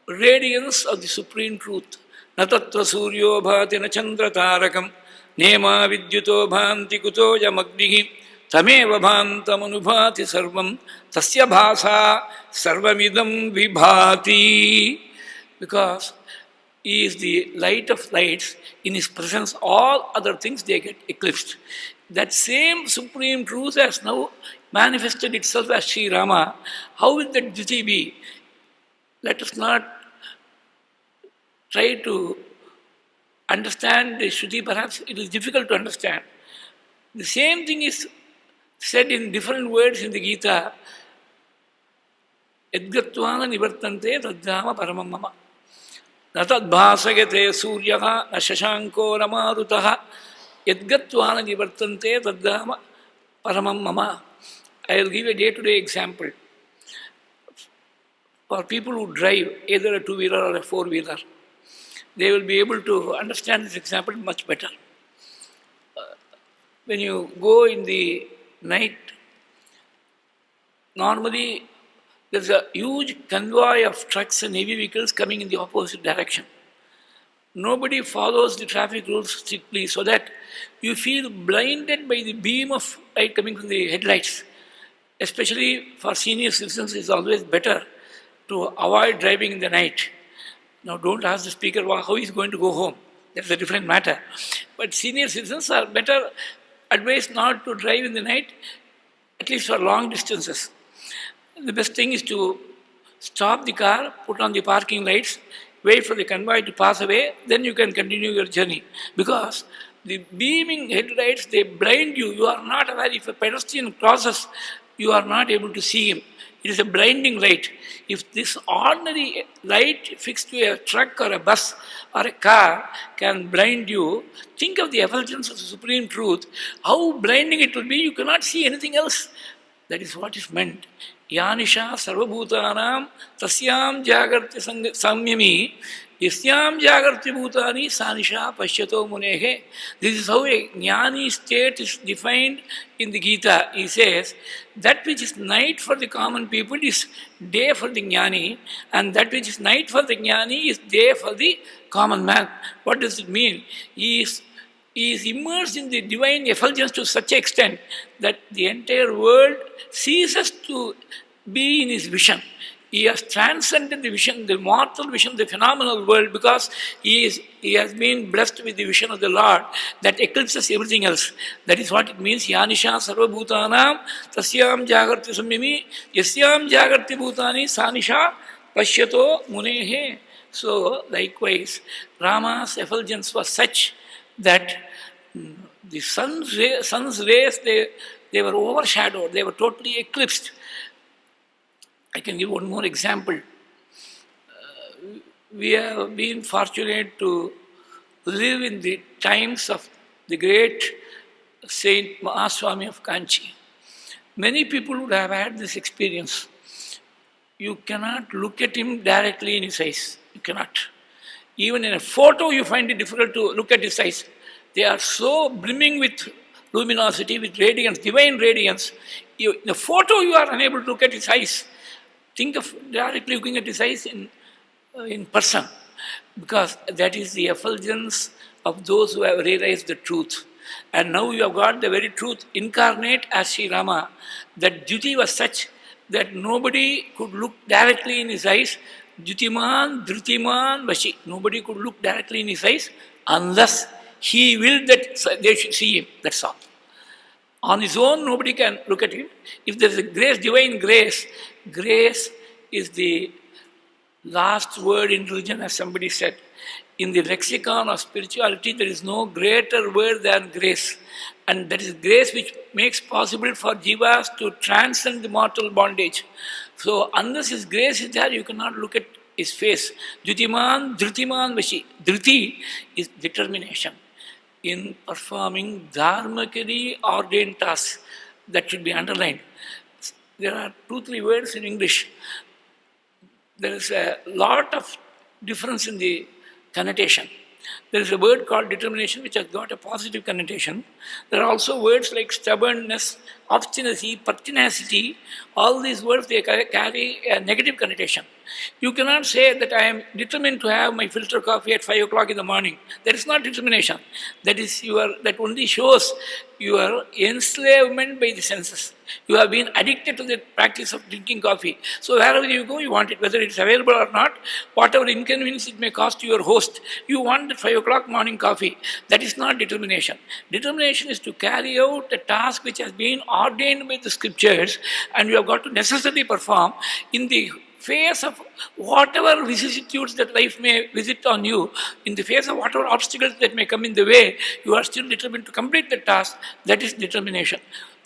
radiance of the supreme truth. Natatra suryo bhati na chandra tarakam nema vidyuto bhanti kuto yamagnihi tameva bhantam anubhati sarvam tasya bhasa sarvamidam vibhati. Because he is the light of lights, in his presence all other things they get eclipsed. That same supreme truth has now manifested itself as Sri Rama. How will that Jyuti be? Let us not try to understand the Shruti. Perhaps it is difficult to understand. The same thing is said in different words in the Gita. Yadgatvana nivartante tadhyama paramam mama. Natad bhasagate suryaha na shashanko ramarutaha. Yadgatvana nivartante tadhyama paramam mama. I will give a day-to-day example. For people who drive either a two-wheeler or a four-wheeler, they will be able to understand this example much better. When you go in the night, normally there's a huge convoy of trucks and heavy vehicles coming in the opposite direction. Nobody follows the traffic rules strictly, so that you feel blinded by the beam of light coming from the headlights. Especially for senior citizens, it's always better to avoid driving in the night. Now, don't ask the speaker how he's going to go home. That's a different matter. But senior citizens are better advised not to drive in the night, at least for long distances. The best thing is to stop the car, put on the parking lights, wait for the convoy to pass away, then you can continue your journey. Because the beaming headlights, they blind you. You are not aware. If a pedestrian crosses, you are not able to see him. It is a blinding light. If this ordinary light fixed to a truck or a bus or a car can blind you, think of the effulgence of the Supreme Truth, how blinding it will be. You cannot see anything else. That is what is meant. Yanisha sarvabhutanam tasyam jagarti samyami yasyam jagarti bhutani sanisha pashyato munehe. This is how a jnani state is defined in the Gita. He says, that which is night for the common people is day for the jnani, and that which is night for the jnani is day for the common man. What does it mean? He is immersed in the divine effulgence to such an extent that the entire world ceases to be in his vision. He has transcended the vision, the mortal vision, the phenomenal world, because he has been blessed with the vision of the Lord that eclipses everything else. That is what it means. Yanisha sarvabhutanam tasyam jagarti samyami yasyam jagarti bhutani sanisha pashyato munehe. So, likewise, Rama's effulgence was such that the sun's rays, they were overshadowed, they were totally eclipsed. I can give one more example. We have been fortunate to live in the times of the great Saint Mahaswami of Kanchi. Many people would have had this experience. You cannot look at him directly in his eyes. You cannot. Even in a photo, you find it difficult to look at his eyes. They are so brimming with luminosity, with radiance, divine radiance. In the photo, you are unable to look at his eyes. Think of directly looking at his eyes in person, because that is the effulgence of those who have realized the truth. And now you have got the very truth incarnate as Sri Rama. That duty was such that nobody could look directly in his eyes. Dutiman, Dhrutiman, Vashi. Nobody could look directly in his eyes unless he willed that they should see him. That's all. On his own, nobody can look at him. If there is a grace, divine grace, grace is the last word in religion, as somebody said. In the lexicon of spirituality, there is no greater word than grace. And that is grace which makes possible for jivas to transcend the mortal bondage. So, unless his grace is there, you cannot look at his face. Dhrutiman, Dhrutiman, Vashi. Dhruti is determination in performing dharmakari ordained tasks. That should be underlined. There are 2-3 words in English. There is a lot of difference in the connotation. There is a word called determination which has got a positive connotation. There are also words like stubbornness, obstinacy, pertinacity. All these words, they carry a negative connotation. You cannot say that I am determined to have my filter coffee at 5 o'clock in the morning. That is not determination. That only shows your enslavement by the senses. You have been addicted to the practice of drinking coffee. So wherever you go, you want it, whether it's available or not, whatever inconvenience it may cost to your host, you want the 5 o'clock morning coffee. That is not determination. Determination is to carry out a task which has been ordained by the scriptures, and you have got to necessarily perform in the face of whatever vicissitudes that life may visit on you, in the face of whatever obstacles that may come in the way, you are still determined to complete the task. That is determination.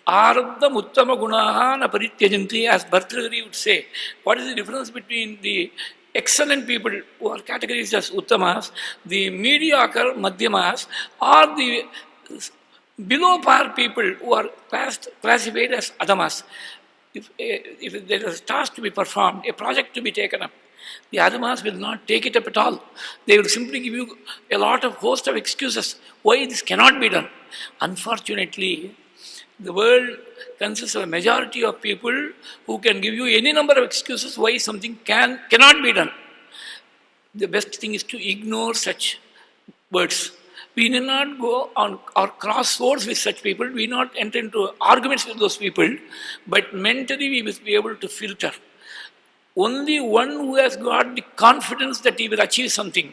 Arabdam uttama gunaha na parityajanti, as Bhartrihari would say. What is the difference between the excellent people who are categorized as uttamas, the mediocre madhyamas, or the below par people who are classified as adhamas? If there is a task to be performed, a project to be taken up, The Adamas will not take it up at all. They will simply give you a lot of host of excuses why this cannot be done. Unfortunately, the world consists of a majority of people who can give you any number of excuses why something cannot be done. The best thing is to ignore such words. We need not go on or cross swords with such people. We not enter into arguments with those people, but mentally we must be able to filter. Only one who has got the confidence that he will achieve something,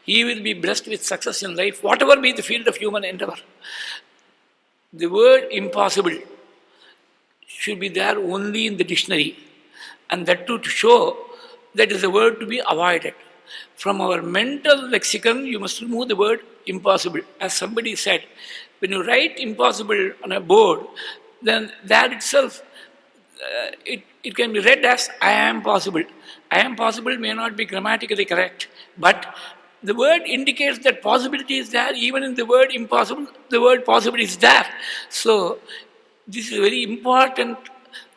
he will be blessed with success in life, whatever be the field of human endeavor. The word impossible should be there only in the dictionary, and that too to show that is a word to be avoided. From our mental lexicon, you must remove the word impossible. As somebody said, when you write impossible on a board, then that itself, it can be read as I am possible. I am possible may not be grammatically correct, but the word indicates that possibility is there. Even in the word impossible, the word possible is there. So this is a very important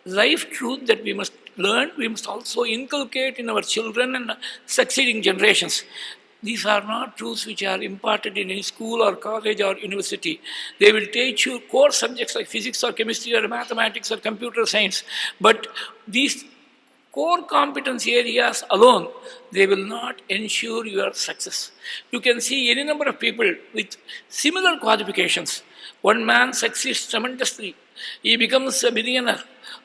life truth that we must learn. We must also inculcate in our children and succeeding generations. These are not truths which are imparted in any school or college or university. They will teach you core subjects like physics or chemistry or mathematics or computer science. But these core competence areas alone, they will not ensure your success. You can see any number of people with similar qualifications. One man succeeds tremendously. He becomes a millionaire,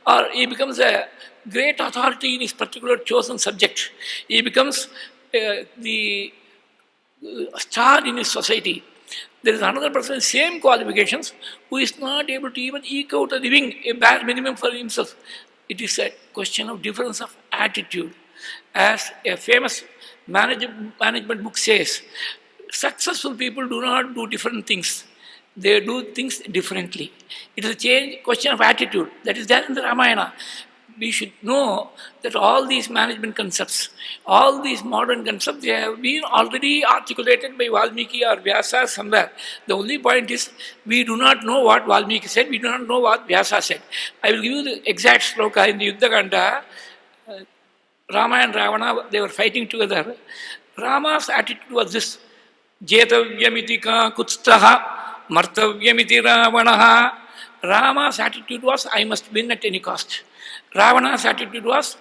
or he becomes a great authority in his particular chosen subject. He becomes the star in his society. There is another person with same qualifications who is not able to even eke out a living, a bare minimum for himself. It is a question of difference of attitude. As a famous management book says, successful people do not do different things. They do things differently. It is a question of attitude. That is there in the Ramayana. We should know that all these management concepts, all these modern concepts, they have been already articulated by Valmiki or Vyasa somewhere. The only point is, we do not know what Valmiki said, we do not know what Vyasa said. I will give you the exact sloka in the Yuddha Kanda. Rama and Ravana, they were fighting together. Rama's attitude was this: Jetavyamiti ka kutstaha, martavyamiti Ravanaha. Rama's attitude was, I must win at any cost. Ravana's attitude was,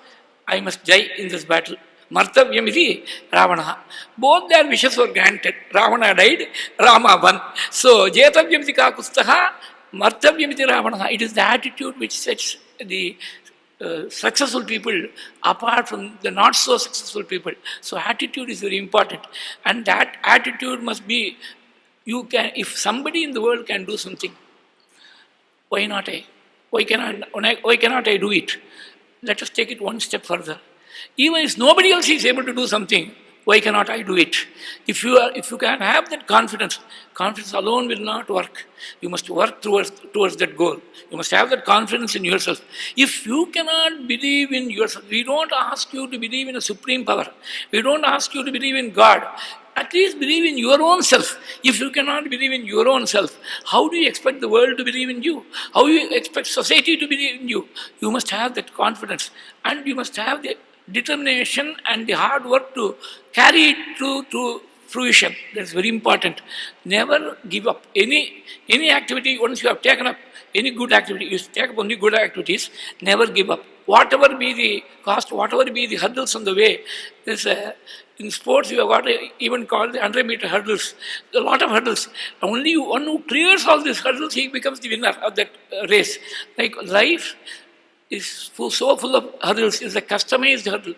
I must die in this battle. Martavyamiti Ravanaha. Both their wishes were granted. Ravana died, Rama won. So, Jetavyamiti ka kustaha, martavyamiti Ravanaha. It is the attitude which sets the successful people apart from the not so successful people. So, attitude is very important. And that attitude must be, if somebody in the world can do something, why not I? Why cannot I do it? Let us take it one step further. Even if nobody else is able to do something, why cannot I do it? If you can have that confidence alone will not work. You must work towards that goal. You must have that confidence in yourself. If you cannot believe in yourself, we don't ask you to believe in a supreme power. We don't ask you to believe in God. At least believe in your own self. If you cannot believe in your own self, how do you expect the world to believe in you? How do you expect society to believe in you? You must have that confidence, and you must have the determination and the hard work to carry it to fruition. That's very important. Never give up any activity. Once you have taken up any good activity, you take up only good activities. Never give up. Whatever be the cost, whatever be the hurdles on the way. In sports, you have got an event called the 100-meter hurdles. A lot of hurdles. Only one who clears all these hurdles, he becomes the winner of that race. Like life is so full of hurdles. It's a customized hurdle.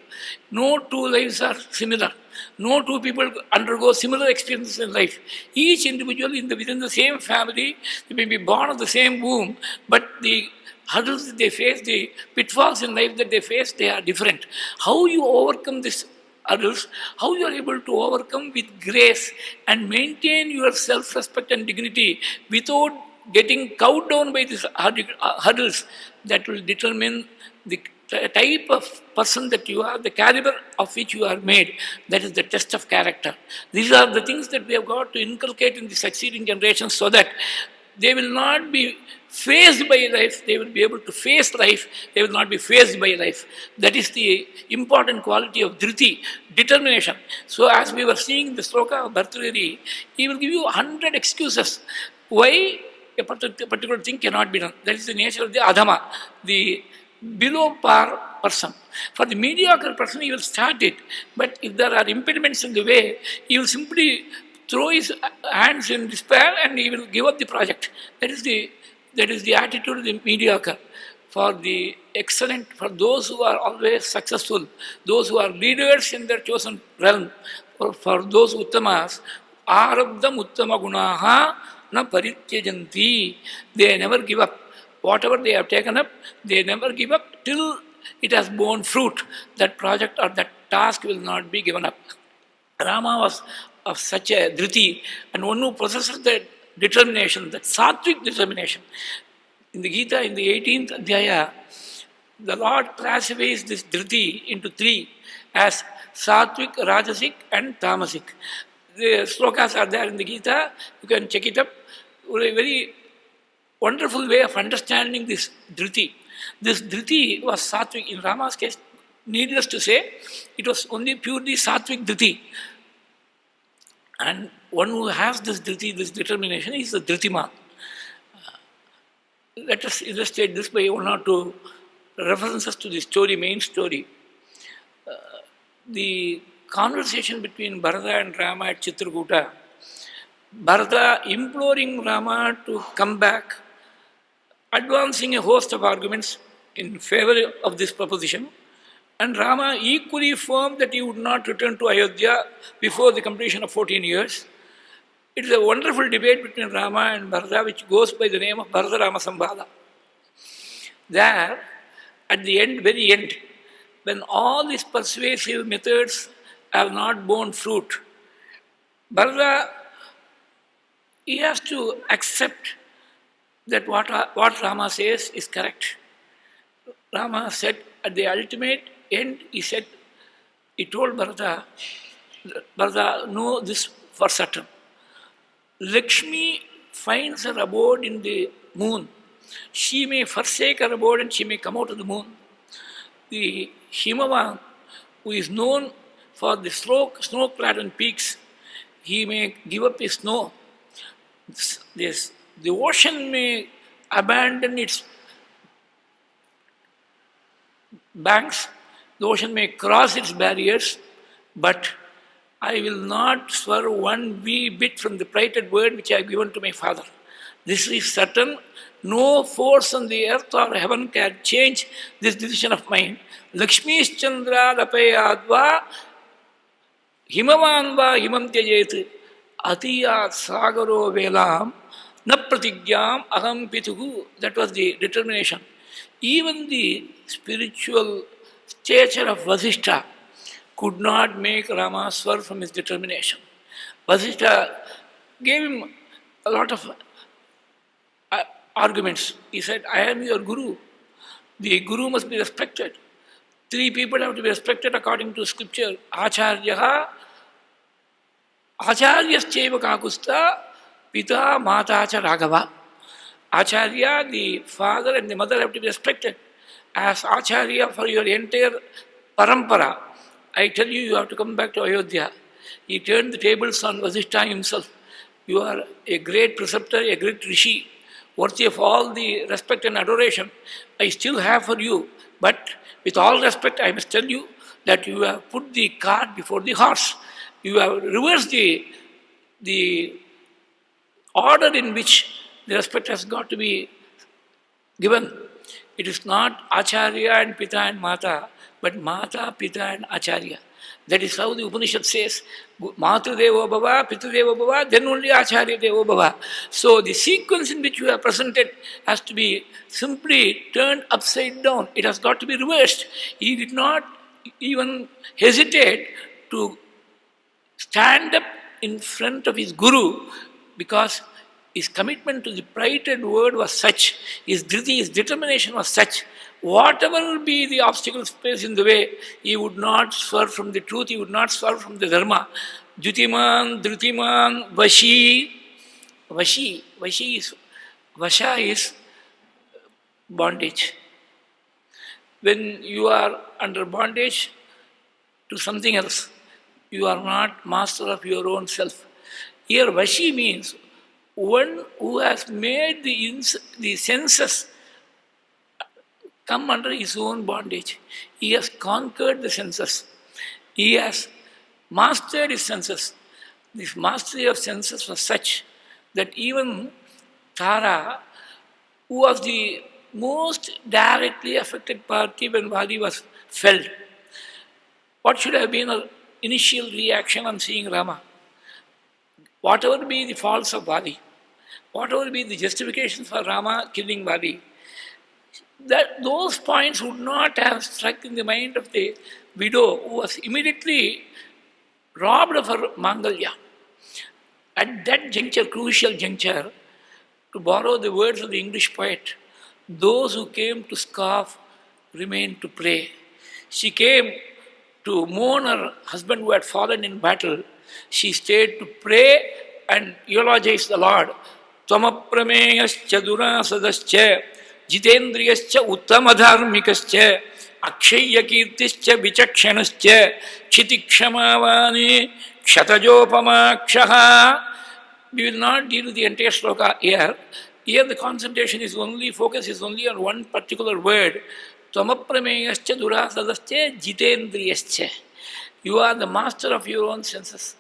No two lives are similar. No two people undergo similar experiences in life. Each individual within the same family, they may be born of the same womb, but the hurdles that they face, the pitfalls in life that they face, they are different. How you overcome this hurdles, how you are able to overcome with grace and maintain your self-respect and dignity without getting cowed down by these hurdles, that will determine the type of person that you are, the caliber of which you are made. That is the test of character. These are the things that we have got to inculcate in the succeeding generations so that they will not be faced by life, they will be able to face life, they will not be faced by life. That is the important quality of dhriti, determination. So as we were seeing in the sloka of Bhartrihari, he will give you 100 excuses why a particular thing cannot be done. That is the nature of the adhama, the below par person. For the mediocre person, he will start it. But if there are impediments in the way, he will simply throw his hands in despair and he will give up the project. That is the attitude of the mediocre. For the excellent, for those who are always successful, those who are leaders in their chosen realm, for those uttamas, arabdam uttama gunaha na parityajanti. They never give up. Whatever they have taken up, they never give up till it has borne fruit. That project or that task will not be given up. Rama was of such a dhriti, and one who possesses that determination, that sattvic determination. In the Gita, in the 18th Adhyaya, the Lord classifies this dhriti into three as sattvic, rajasic and tamasic. The slokas are there in the Gita, you can check it up. A very wonderful way of understanding this dhriti. This dhriti was sattvic. In Rama's case, needless to say, it was only purely sattvic dhriti. And one who has this dhriti, this determination, is the dhritiman. Let us illustrate this by one or two references to the story, main story. The conversation between Bharata and Rama at Chitrakuta, Bharata imploring Rama to come back, advancing a host of arguments in favor of this proposition, and Rama equally firm that he would not return to Ayodhya before the completion of 14 years. It is a wonderful debate between Rama and Bharata, which goes by the name of Bharata-Rama Samvada. There, at the end, very end, when all these persuasive methods have not borne fruit, Bharata, he has to accept that what Rama says is correct. Rama said at the ultimate end, he told Bharata, know this for certain. Lakshmi finds her abode in the moon. She may forsake her abode and she may come out of the moon. The Himavan, who is known for the snow-clad peaks, he may give up his snow. The ocean may abandon its banks, the ocean may cross its barriers, but I will not swerve one wee bit from the plighted word which I have given to my father. This is certain. No force on the earth or heaven can change this decision of mine. Lakshmi Chandra Lapayadva Himavanva Himam Tyajet Atiyat Sagaro Velam Na Pratigyam Aham Pitugu. That was the determination. Even the spiritual stature of Vasishtha could not make Rama swerve from his determination. Vasishtha gave him a lot of arguments. He said, I am your guru. The guru must be respected. Three people have to be respected according to scripture. Acharyaha, Acharyascheva Kakusta, Pita Mata Cha Raghava. Acharya, the father and the mother have to be respected. As Acharya for your entire parampara, I tell you, you have to come back to Ayodhya. He turned the tables on Vasishtha himself. You are a great preceptor, a great rishi, worthy of all the respect and adoration I still have for you. But with all respect, I must tell you that you have put the cart before the horse. You have reversed the order in which the respect has got to be given. It is not Acharya and Pita and Mata, but Mata, Pita and Acharya. That is how the Upanishad says, Matu Devo Bhava, Pitu Devo Bhava, then only Acharya Devo Bhava. So the sequence in which you are presented has to be simply turned upside down. It has got to be reversed. He did not even hesitate to stand up in front of his guru because his commitment to the plighted word was such, his determination was such. Whatever will be the obstacles placed in the way, he would not swerve from the truth, he would not swerve from the dharma. Dhyutiman, Dhrutiman, Vashi is, Vasha is bondage. When you are under bondage to something else, you are not master of your own self. Here, Vashi means one who has made the senses come under his own bondage. He has conquered the senses. He has mastered his senses. This mastery of senses was such that even Tara, who was the most directly affected party when Vali was felled, what should have been her initial reaction on seeing Rama? Whatever be the faults of Vali, whatever be the justifications for Rama killing Vali, that those points would not have struck in the mind of the widow who was immediately robbed of her Mangalya. At that juncture, crucial juncture, to borrow the words of the English poet, those who came to scoff remained to pray. She came to mourn her husband who had fallen in battle. She stayed to pray and eulogize the Lord. Tvamaprameyascha durasadascha jitendriyascha uttamadharmikascha akshaya kirtischa vichakshanascha kshitikshamaavani kshatajopamakshaha. We will not deal with the entire sloka here. Here the concentration is only, focus is only on one particular word. Tvamaprameyascha durasadascha jitendriyascha. You are the master of your own senses.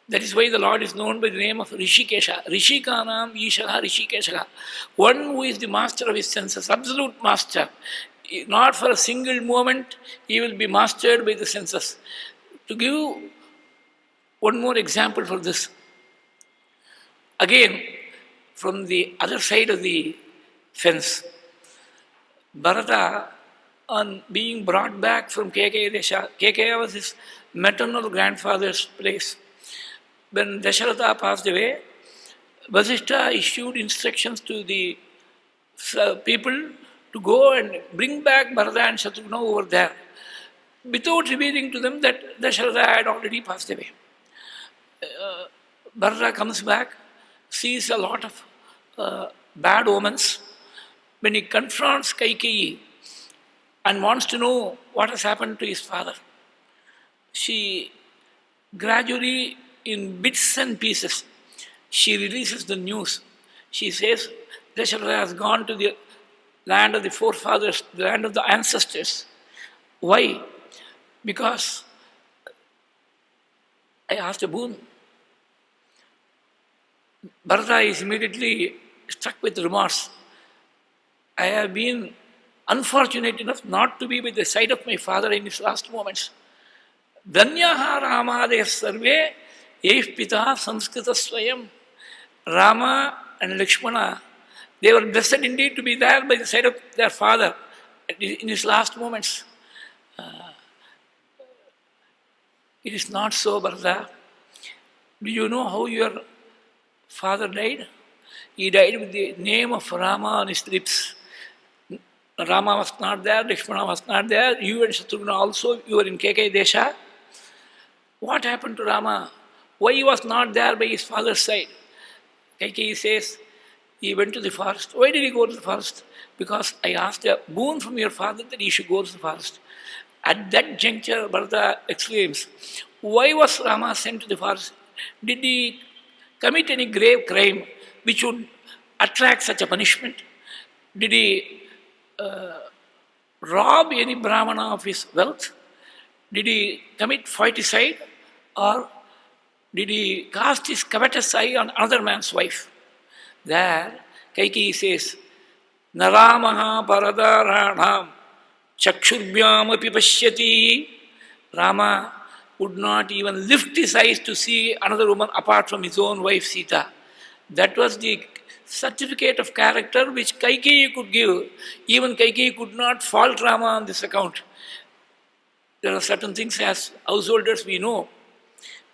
That is why the Lord is known by the name of Rishikesha. Rishikanam Ishaha Rishikesha. One who is the master of his senses, absolute master. Not for a single moment, he will be mastered by the senses. To give one more example for this. Again, from the other side of the fence, Bharata, on being brought back from Kekaya Desha, Kekaya was his maternal grandfather's place. When Dasharatha passed away, Vasishtha issued instructions to the people to go and bring back Bharata and Shatrughna over there, without revealing to them that Dasharatha had already passed away. Bharata comes back, sees a lot of bad omens. When he confronts Kaikeyi and wants to know what has happened to his father, she gradually, in bits and pieces, she releases the news. She says, Dasharatha has gone to the land of the forefathers, the land of the ancestors. Why? Because I asked a boon. Bharata is immediately struck with remorse. I have been unfortunate enough not to be by the side of my father in his last moments. Danyaha Ramadeh Sarve Yesh Pita Samskrita Swayam. Rama and Lakshmana, they were blessed indeed to be there by the side of their father in his last moments. It is not so, Bharata. Do you know how your father died? He died with the name of Rama on his lips. Rama was not there, Lakshmana was not there, you and Shatrughna also, you were in Kekaya Desha. What happened to Rama? Why he was not there by his father's side? Kaikeyi says, he went to the forest. Why did he go to the forest? Because I asked a boon from your father that he should go to the forest. At that juncture, Bharata exclaims, why was Rama sent to the forest? Did he commit any grave crime which would attract such a punishment? Did he rob any Brahmana of his wealth? Did he commit foeticide? Or did he cast his covetous eye on another man's wife? There, Kaikeyi says, Naramaha paradaranam chakshurbyam api pashyati. Rama would not even lift his eyes to see another woman apart from his own wife Sita. That was the certificate of character which Kaikeyi could give. Even Kaikeyi could not fault Rama on this account. There are certain things as householders we know.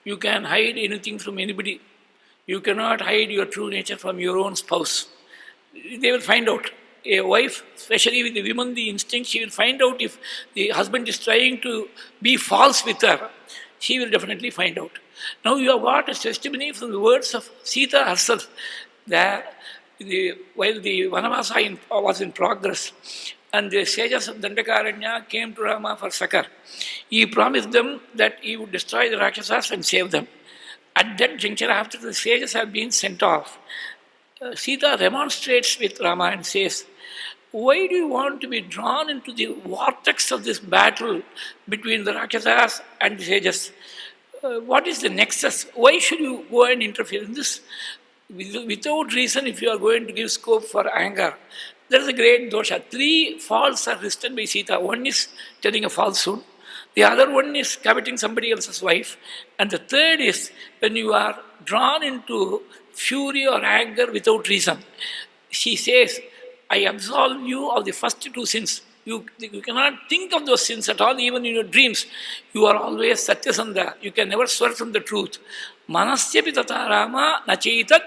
You can hide anything from anybody. You cannot hide your true nature from your own spouse. They will find out. A wife, especially with the women, the instinct, she will find out if the husband is trying to be false with her. She will definitely find out. Now you have got a testimony from the words of Sita herself. There, while the Vanavasa was in progress, and the sages of Dandakaranya came to Rama for succor, he promised them that he would destroy the Rakshasas and save them. At that juncture, after the sages have been sent off, Sita remonstrates with Rama and says, why do you want to be drawn into the vortex of this battle between the Rakshasas and the sages? What is the nexus? Why should you go and interfere in this? Without reason, if you are going to give scope for anger, there is a great dosha. 3 faults are listed by Sita. One is telling a falsehood. The other one is coveting somebody else's wife. And the third is when you are drawn into fury or anger without reason. She says, I absolve you of the first 2 sins. You cannot think of those sins at all, even in your dreams. You are always Satyasandha. You can never swerve from the truth. Manasyapi tata Rama nachaitat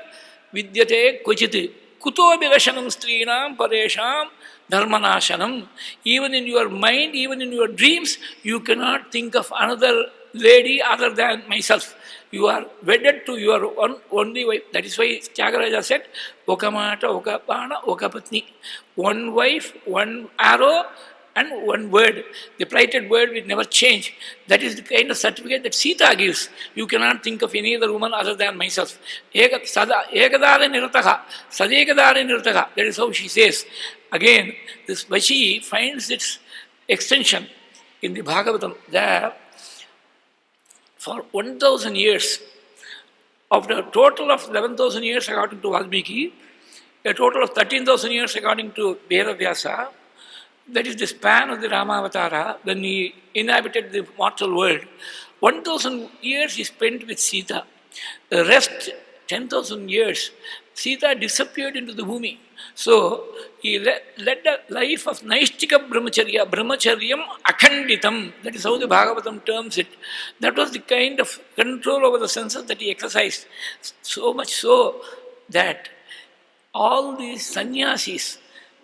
vidyate kvachit kuto vigashanam strinam paresham dharmanashanam. Even in your mind, even in your dreams, you cannot think of another lady other than myself. You are wedded to your only wife. That is why Tyagaraja said, Oka mata, oka bana, oka patni. One wife, one arrow, and one word. The plighted word will never change. That is the kind of certificate that Sita gives. You cannot think of any other woman other than myself. Ekadara nirataha, sadekadara nirataha. That is how she says. Again, this Vashi finds its extension in the Bhagavatam. There, for 1,000 years, of the total of 11,000 years according to Valmiki, a total of 13,000 years according to Vedavyasa, that is the span of the Ramavatara, when he inhabited the mortal world. 1,000 years he spent with Sita. The rest, 10,000 years, Sita disappeared into the Bhumi. So, he led a life of Naishtika Brahmacharya, Brahmacharyam Akhanditam. That is how the Bhagavatam terms it. That was the kind of control over the senses that he exercised. So much so that all these sannyasis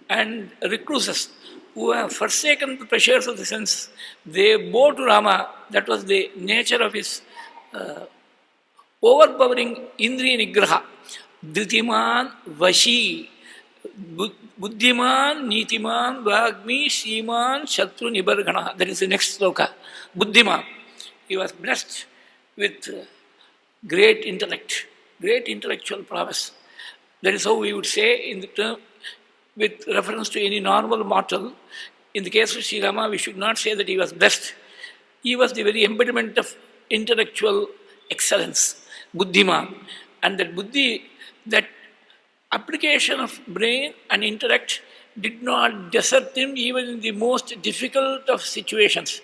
and recluses who have forsaken the pleasures of the sense, they bow to Rama. That was the nature of his overpowering Indriya Nigraha. Dhitiman Vashi, Buddhiman, Nitiman, Vagmi, Shiman, Shatru Nibargana. That is the next sloka. Buddhiman. He was blessed with great intellect, great intellectual prowess. That is how we would say in the term, with reference to any normal mortal. In the case of Sri Rama, we should not say that he was blessed. He was the very embodiment of intellectual excellence, Buddhiman. And that Buddhi, that application of brain and intellect did not desert him even in the most difficult of situations.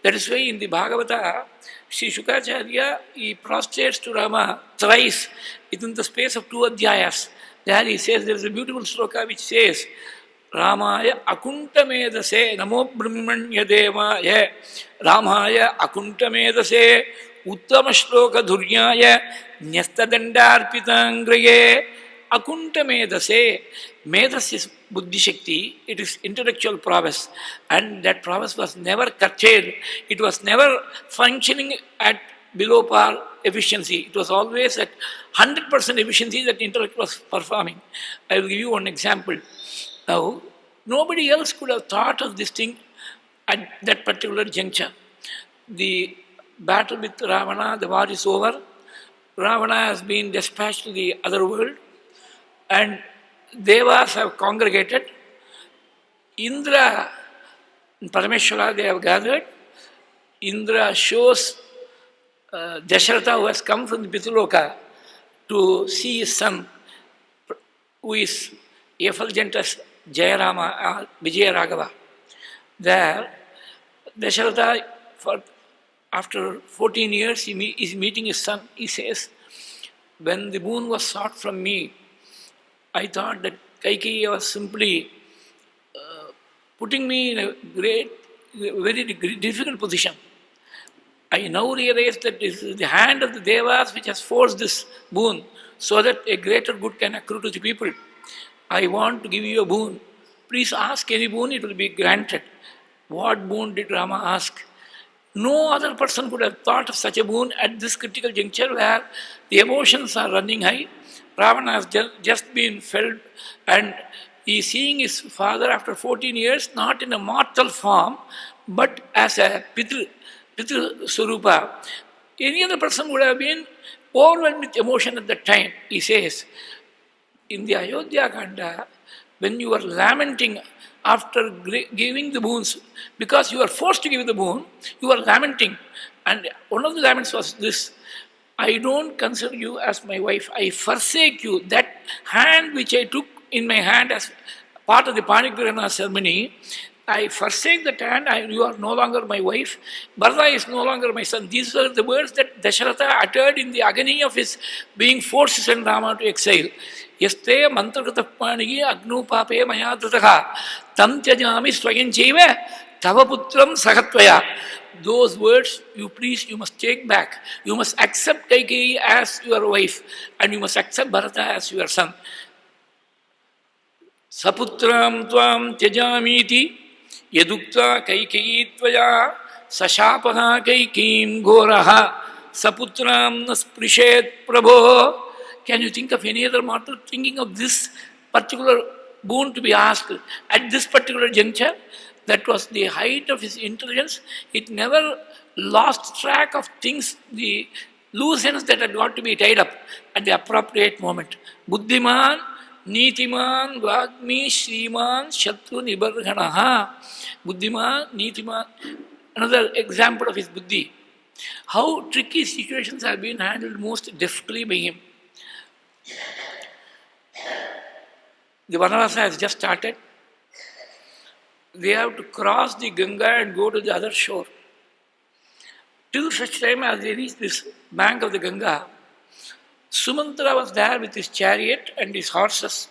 That is why in the Bhagavata, Sri Shukacharya, he prostrates to Rama thrice within the space of 2 adhyayas. There he says, there is a beautiful sloka which says, Ramaya akuntamedase namo brahmanya devaya Ramaya akuntamedase uttama shloka dhuryaya nyastadandarpitangraye akuntamedase. Medas is buddhi shakti, it is intellectual prowess, and that prowess was never curtailed. It was never functioning at below par efficiency. It was always at 100% efficiency that intellect was performing. I will give you one example. Now, nobody else could have thought of this thing at that particular juncture. The battle with Ravana, the war is over. Ravana has been dispatched to the other world, and Devas have congregated. Indra and Parameshwara, they have gathered. Indra shows Dasharatha, who has come from the Pitaloka to see his son, who is effulgent as Jayarama or Vijayaraghava. There, Dasharatha, after 14 years, he is meeting his son. He says, when the boon was sought from me, I thought that Kaikeyi was simply putting me in a very difficult position. I now realize that it is the hand of the Devas which has forced this boon so that a greater good can accrue to the people. I want to give you a boon. Please ask any boon, it will be granted. What boon did Rama ask? No other person could have thought of such a boon at this critical juncture where the emotions are running high Ravana has just been felled, and he is seeing his father after 14 years, not in a mortal form, but as a Pitru Surupa. Any other person would have been overwhelmed with emotion at that time. He says, in the Ayodhya Kanda, when you are lamenting after giving the boons, because you are forced to give the boon, you are lamenting. And one of the laments was this: I don't consider you as my wife. I forsake you. That hand which I took in my hand as part of the Panigrahana ceremony, I forsake that hand. You are no longer my wife. Bharata is no longer my son. These were the words that Dasharatha uttered in the agony of his being forced to send Rama to exile. Yaste mantrakrata panihi agnu pape maya dhrataha tam tyajami swayancheva tava putram sahatvaya. Those words, you must take back. You must accept Kaikeyi as your wife, and you must accept Bharata as your son. Saputram tvam tyajamiti yadukta Kaikeyi tvaya sashapaha Kaikeyin goraha saputram nasprishet prabho. Can you think of any other mortal thinking of this particular boon to be asked at this particular juncture? That was the height of his intelligence. It never lost track of things, the loose ends that had got to be tied up at the appropriate moment. Buddhiman, Nitiman, Vagmi, Shriman, Shatru, Nibarghanaha. Buddhiman, Nitiman. Another example of his buddhi. How tricky situations have been handled most deftly by him. The Vanavasa has just started. They have to cross the Ganga and go to the other shore. Till such time as they reach this bank of the Ganga, Sumantra was there with his chariot and his horses.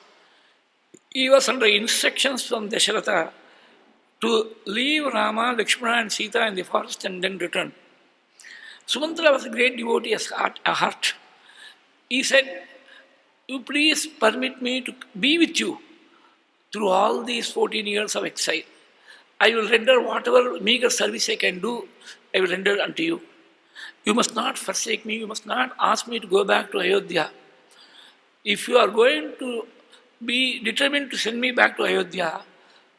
He was under instructions from Dasharatha to leave Rama, Lakshmana and Sita in the forest and then return. Sumantra was a great devotee at heart. He said, you please permit me to be with you through all these 14 years of exile. I will render whatever meager service I can do, I will render unto you. You must not forsake me, you must not ask me to go back to Ayodhya. If you are going to be determined to send me back to Ayodhya,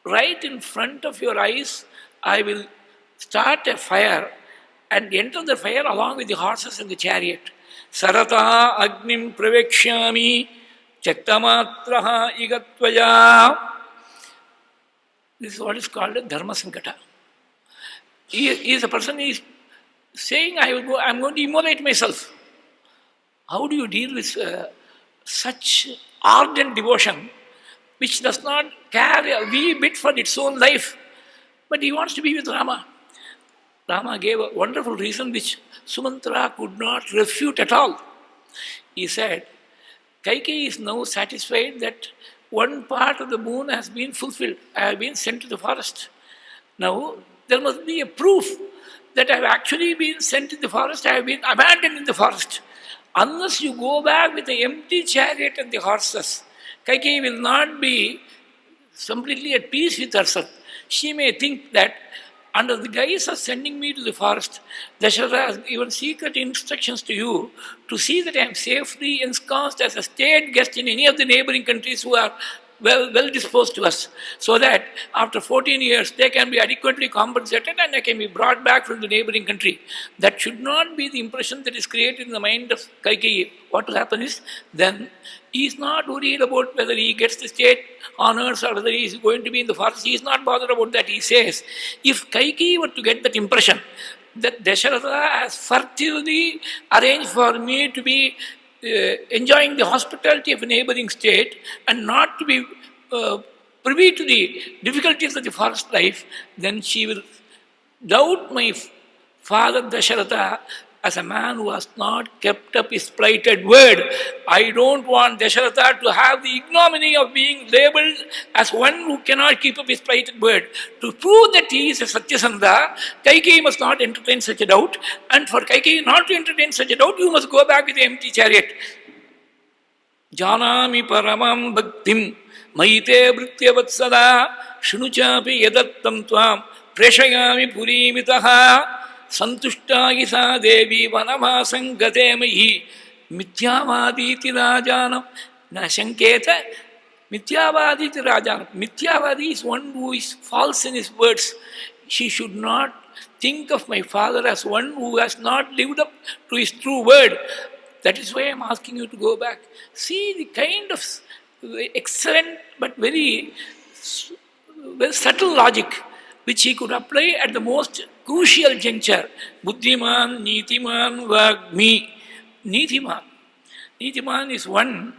right in front of your eyes, I will start a fire and enter the fire along with the horses and the chariot. Sarataha agnim pravekshami chaktamatraha igatvaya. This is what is called a dharma sankata. He is a person who is saying, I am going to immolate myself. How do you deal with such ardent devotion which does not care a wee bit for its own life? But he wants to be with Rama. Rama gave a wonderful reason which Sumantra could not refute at all. He said, Kaikeyi is now satisfied that one part of the boon has been fulfilled. I have been sent to the forest. Now, there must be a proof that I have actually been sent to the forest, I have been abandoned in the forest. Unless you go back with the empty chariot and the horses, Kaikeyi will not be completely at peace with herself. She may think that under the guise of sending me to the forest, Dasharatha has given secret instructions to you to see that I am safely ensconced as a state guest in any of the neighboring countries who are well disposed to us, so that after 14 years they can be adequately compensated and they can be brought back from the neighboring country. That should not be the impression that is created in the mind of Kaikeyi. What will happen is, then he is not worried about whether he gets the state honors or whether he is going to be in the forest. He is not bothered about that. He says, if Kaikeyi were to get that impression that Dasharatha has furtively arranged for me to be enjoying the hospitality of a neighboring state and not to be privy to the difficulties of the forest life, then she will doubt my father Dasharatha as a man who has not kept up his plighted word. I don't want Dasharatha to have the ignominy of being labelled as one who cannot keep up his plighted word. To prove that he is a Satyasandha, Kaikeyi must not entertain such a doubt, and for Kaikeyi not to entertain such a doubt, you must go back with the empty chariot. Janami paramam bhaktim maite vrityavat shnuchapi yadattam tvam preshayami purimitaha santushtagi sa devi vanavasam gate mahi Mithyavaditi Rajanam Nashanketa Mithyavaditi Rajanam. Mithyavadi is one who is false in his words. She should not think of my father as one who has not lived up to his true word. That is why I am asking you to go back. See the kind of excellent but very subtle logic which he could apply at the most crucial juncture. Buddhiman, Nitiman, Vagmi. Nitiman. Nitiman is one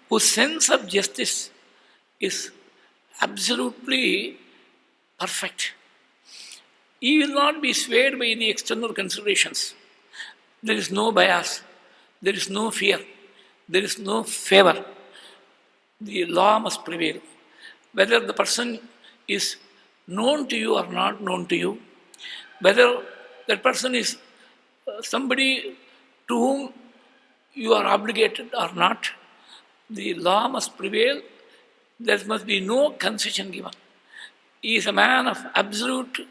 whose sense of justice is absolutely perfect. He will not be swayed by any external considerations. There is no bias. There is no fear. There is no favor. The law must prevail. Whether the person is known to you or not known to you, whether that person is somebody to whom you are obligated or not, the law must prevail. There must be no concession given. He is a man of absolute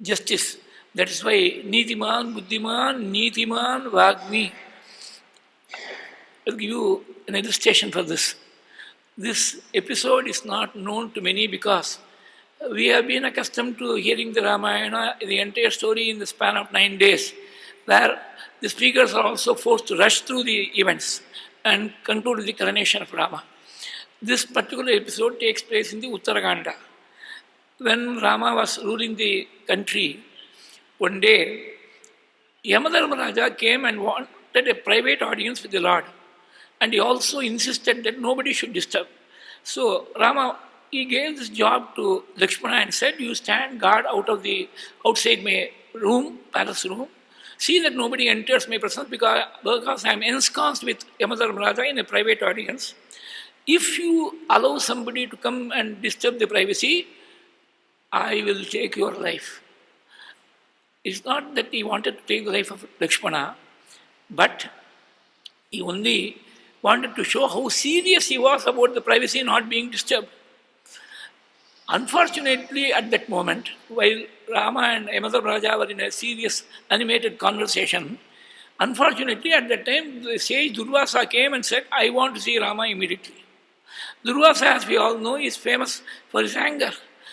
justice. That is why Nitiman, Buddhiman, Nitiman, Vagmi. I'll give you an illustration for this. This episode is not known to many because we have been accustomed to hearing the Ramayana, the entire story in the span of 9 days, where the speakers are also forced to rush through the events and conclude the coronation of Rama. This particular episode takes place in the Uttarakhanda. When Rama was ruling the country, one day, Yamadharmaraja came and wanted a private audience with the Lord. And he also insisted that nobody should disturb. So Rama, he gave this job to Lakshmana and said, you stand guard outside my room, palace room. See that nobody enters my presence because I am ensconced with Yamadharmaraja in a private audience. If you allow somebody to come and disturb the privacy, I will take your life. It's not that he wanted to take the life of Lakshmana, but he only wanted to show how serious he was about the privacy not being disturbed. Unfortunately, at that moment, while Rama and Yamadharmaraja were in a serious, animated conversation, unfortunately, at that time, the sage Durvasa came and said, I want to see Rama immediately. Durvasa, as we all know, is famous for his anger.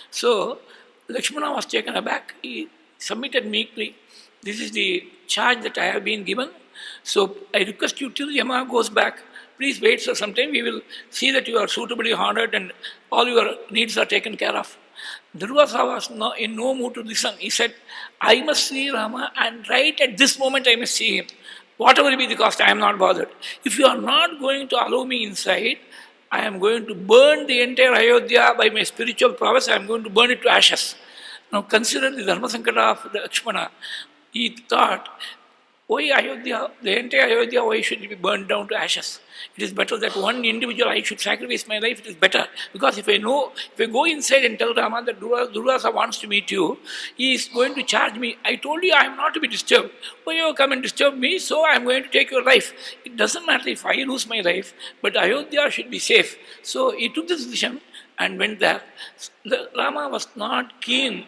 So, Lakshmana was taken aback. He submitted meekly, this is the charge that I have been given. So, I request you till Yama goes back, please wait for some time. We will see that you are suitably honored and all your needs are taken care of. Durvasa was in no mood to listen. He said, I must see Rama and right at this moment I must see him. Whatever be the cost, I am not bothered. If you are not going to allow me inside, I am going to burn the entire Ayodhya by my spiritual prowess. I am going to burn it to ashes. Now consider the Dharma Sankata of Lakshmana. He thought, why Ayodhya, the entire Ayodhya, why should it be burned down to ashes? It is better that one individual I should sacrifice my life. It is better. Because if I go inside and tell Rama that Durvasa wants to meet you, he is going to charge me. I told you I am not to be disturbed. Why you come and disturb me? So I am going to take your life. It doesn't matter if I lose my life, but Ayodhya should be safe. So he took this decision and went there. Rama was not keen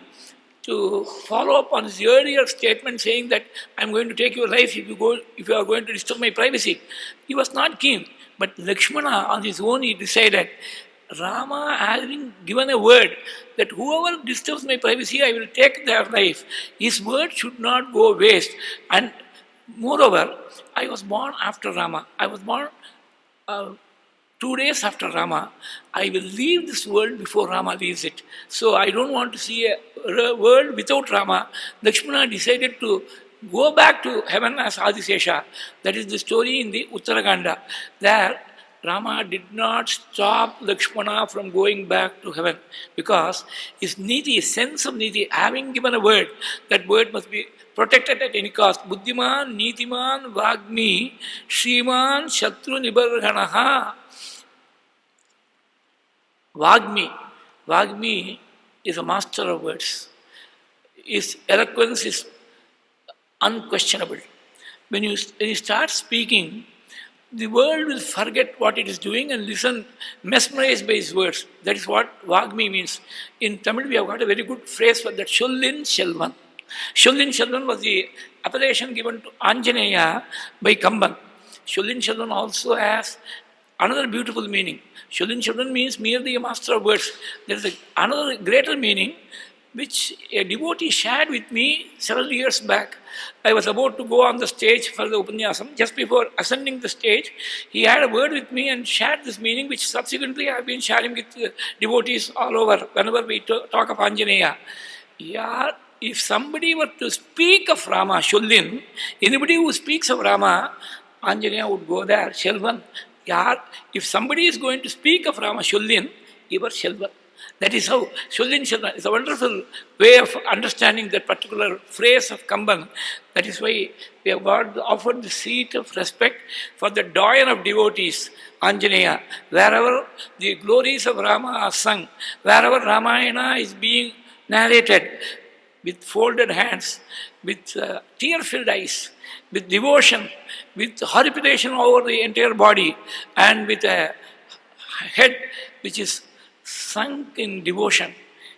to follow up on his earlier statement saying that I am going to take your life if you are going to disturb my privacy. He was not keen. But Lakshmana on his own he decided, Rama having given a word that whoever disturbs my privacy, I will take their life. His word should not go waste. And moreover, I was born after Rama. I was born 2 days after Rama. I will leave this world before Rama leaves it. So I don't want to see a world without Rama. Lakshmana decided to go back to heaven as Adisesha. That is the story in the Uttarakhanda. There, Rama did not stop Lakshmana from going back to heaven because his niti, his sense of niti, having given a word, that word must be protected at any cost. Buddhiman, Nitiman, Vagmi, Shriman, Shatru Nibarghanaha. Vagmi is a master of words. His eloquence is unquestionable. When you start speaking, the world will forget what it is doing and listen, mesmerized by his words. That is what Vagmi means. In Tamil, we have got a very good phrase for that, Shollin Shelvan. Shollin Shelvan was the appellation given to Anjaneya by Kamban. Shullin Shalvan also has another beautiful meaning. Shullin Shalvan means merely a master of words. There is another greater meaning which a devotee shared with me several years back. I was about to go on the stage for the Upanyasam. Just before ascending the stage, he had a word with me and shared this meaning, which subsequently I have been sharing with devotees all over whenever we talk of Anjaneya. Yeah, if somebody were to speak of Rama, Shullin, anybody who speaks of Rama, Anjaneya would go there, Shelvan. Yeah, if somebody is going to speak of Rama, Shullin, you were Shelvan. That is how Shullin Shalvan is a wonderful way of understanding that particular phrase of Kamban. That is why we have offered the seat of respect for the doyen of devotees, Anjaneya. Wherever the glories of Rama are sung, wherever Ramayana is being narrated with folded hands, with tear-filled eyes, with devotion, with horripilation over the entire body, and with a head which is sunk in devotion.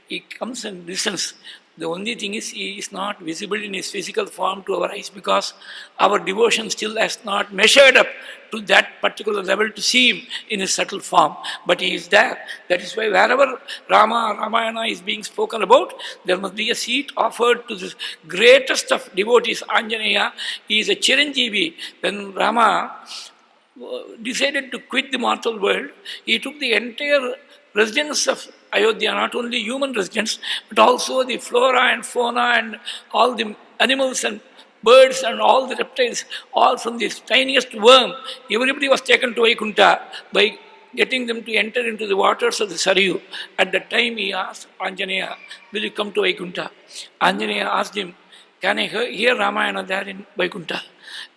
He comes and listens. The only thing is, he is not visible in his physical form to our eyes because our devotion still has not measured up to that particular level to see him in his subtle form. But he is there. That is why wherever Ramayana is being spoken about, there must be a seat offered to the greatest of devotees, Anjaneya. He is a Chiranjeevi. When Rama decided to quit the mortal world, he took the entire residents of Ayodhya, not only human residents, but also the flora and fauna and all the animals and birds and all the reptiles, all from the tiniest worm. Everybody was taken to Vaikunta by getting them to enter into the waters of the Sarayu. At that time he asked Anjaneya, will you come to Vaikunta? Anjaneya asked him, can I hear Ramayana there in Vaikunta?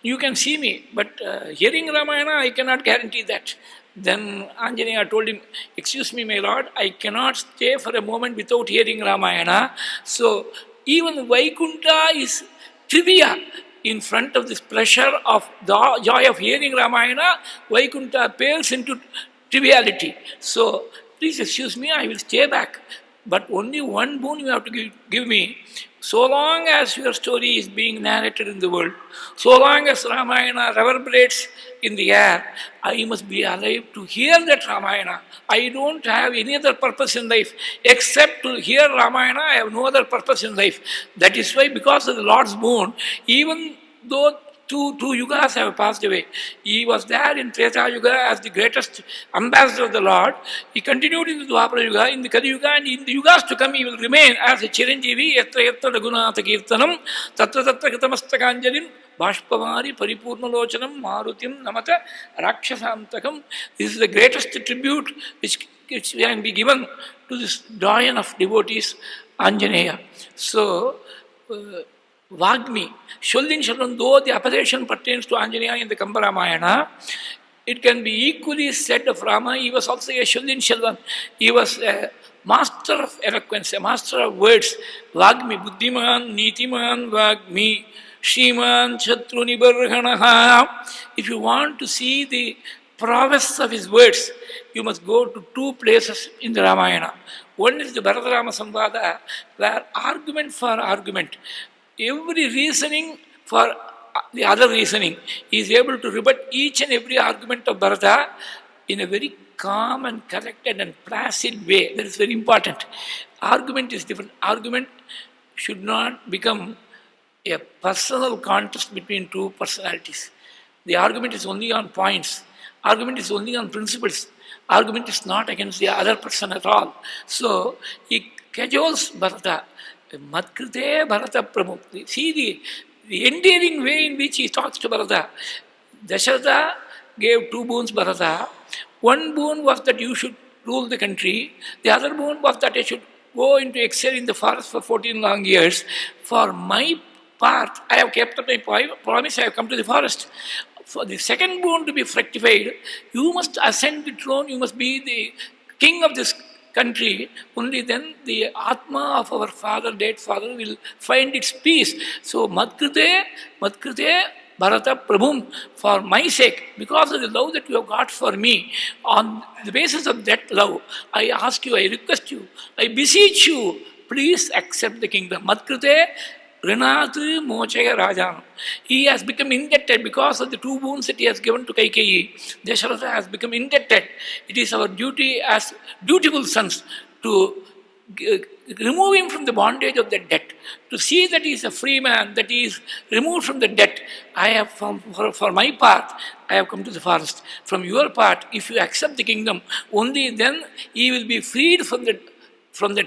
You can see me, but hearing Ramayana, I cannot guarantee that. Then Anjaneya told him, excuse me, my lord, I cannot stay for a moment without hearing Ramayana. So even Vaikunta is trivia in front of this pleasure of the joy of hearing Ramayana. Vaikunta pales into triviality. So please excuse me, I will stay back. But only one boon you have to give me. So long as your story is being narrated in the world, so long as Ramayana reverberates in the air, I must be alive to hear that Ramayana. I don't have any other purpose in life except to hear Ramayana. I have no other purpose in life. That is why, because of the Lord's boon, even though two yugas have passed away, he was there in Treta Yuga as the greatest ambassador of the Lord. He continued in the Dwapara Yuga, in the Kali Yuga, and in the Yugas to come he will remain as a Chiranjeevi, Yatra Yatra Raghunatha Kirtanam, Tatra Tatra Kritamastakanjalim, Bashpavari Paripurnalochanam, Marutim Namata Rakshasantakam. This is the greatest tribute which can be given to this doyen of devotees, Anjaneya. So, Vagmi, Shullin Shalvan, though the appellation pertains to Anjaneya in the Kamba Ramayana, it can be equally said of Rama. He was also a Shullin Shalvan. He was a master of eloquence, a master of words. Vagmi, Buddhiman, Nitiman, Vagmi, Shriman, Chatruni Barghanaha. If you want to see the prowess of his words, you must go to two places in the Ramayana. One is the Bharatarama Samvada, where argument for argument, every reasoning for the other reasoning, he is able to rebut each and every argument of Bharata in a very calm and collected and placid way. That is very important. Argument is different. Argument should not become a personal contest between two personalities. The argument is only on points. Argument is only on principles. Argument is not against the other person at all. So he cajoles Bharata. Matkrite Bharata Pramukti. See the endearing way in which he talks to Bharata. Dasharatha gave two boons Bharata. One boon was that you should rule the country. The other boon was that I should go into exile in the forest for 14 long years. For my part, I have kept up my promise, I have come to the forest. For the second boon to be fructified, you must ascend the throne, you must be the king of this country. Only then the Atma of our father, dead father, will find its peace. So, Matkrite, Bharata Prabhum, for my sake, because of the love that you have got for me, on the basis of that love, I ask you, I request you, I beseech you, please accept the kingdom. Matkrite, Rinat Mochaya Rajanam. He has become indebted because of the 2 boons that he has given to Kaikeyi. Dasharatha has become indebted. It is our duty as dutiful sons to remove him from the bondage of the debt, to see that he is a free man, that he is removed from the debt. I have, for my part, I have come to the forest. From your part, if you accept the kingdom, only then he will be freed from the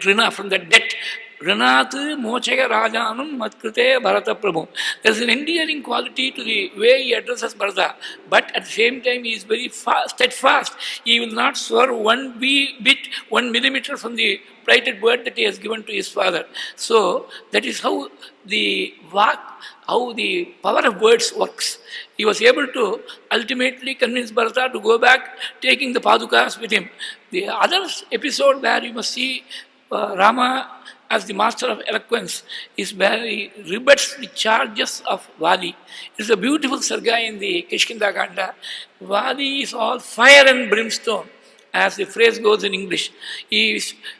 rina, from the debt. Rinat Mochaya Rajanam Matkrite Bharata Prabhu. There is an endearing quality to the way he addresses Bharata, but at the same time he is very steadfast. He will not swerve 1 millimeter from the plighted word that he has given to his father. So that is how the power of words works. He was able to ultimately convince Bharata to go back, taking the Padukas with him. The other episode where you must see Rama as the master of eloquence is where he rebuts the charges of Vali. It's a beautiful sarga in the Kishkinda Kanda. Vali is all fire and brimstone, as the phrase goes in English.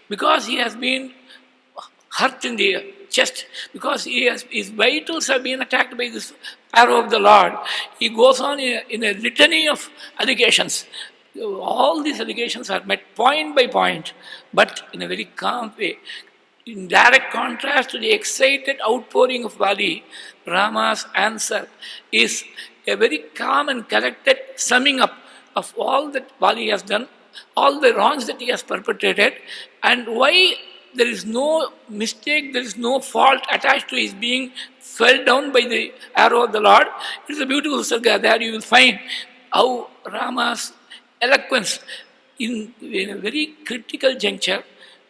Because he has been hurt in the chest, because his vitals have been attacked by this arrow of the Lord, he goes on in a litany of allegations. All these allegations are met point by point, but in a very calm way. In direct contrast to the excited outpouring of Vali, Rama's answer is a very calm and collected summing up of all that Vali has done, all the wrongs that he has perpetrated, and why there is no mistake, there is no fault attached to his being fell down by the arrow of the Lord. It is a beautiful sarga. There you will find how Rama's eloquence in a very critical juncture,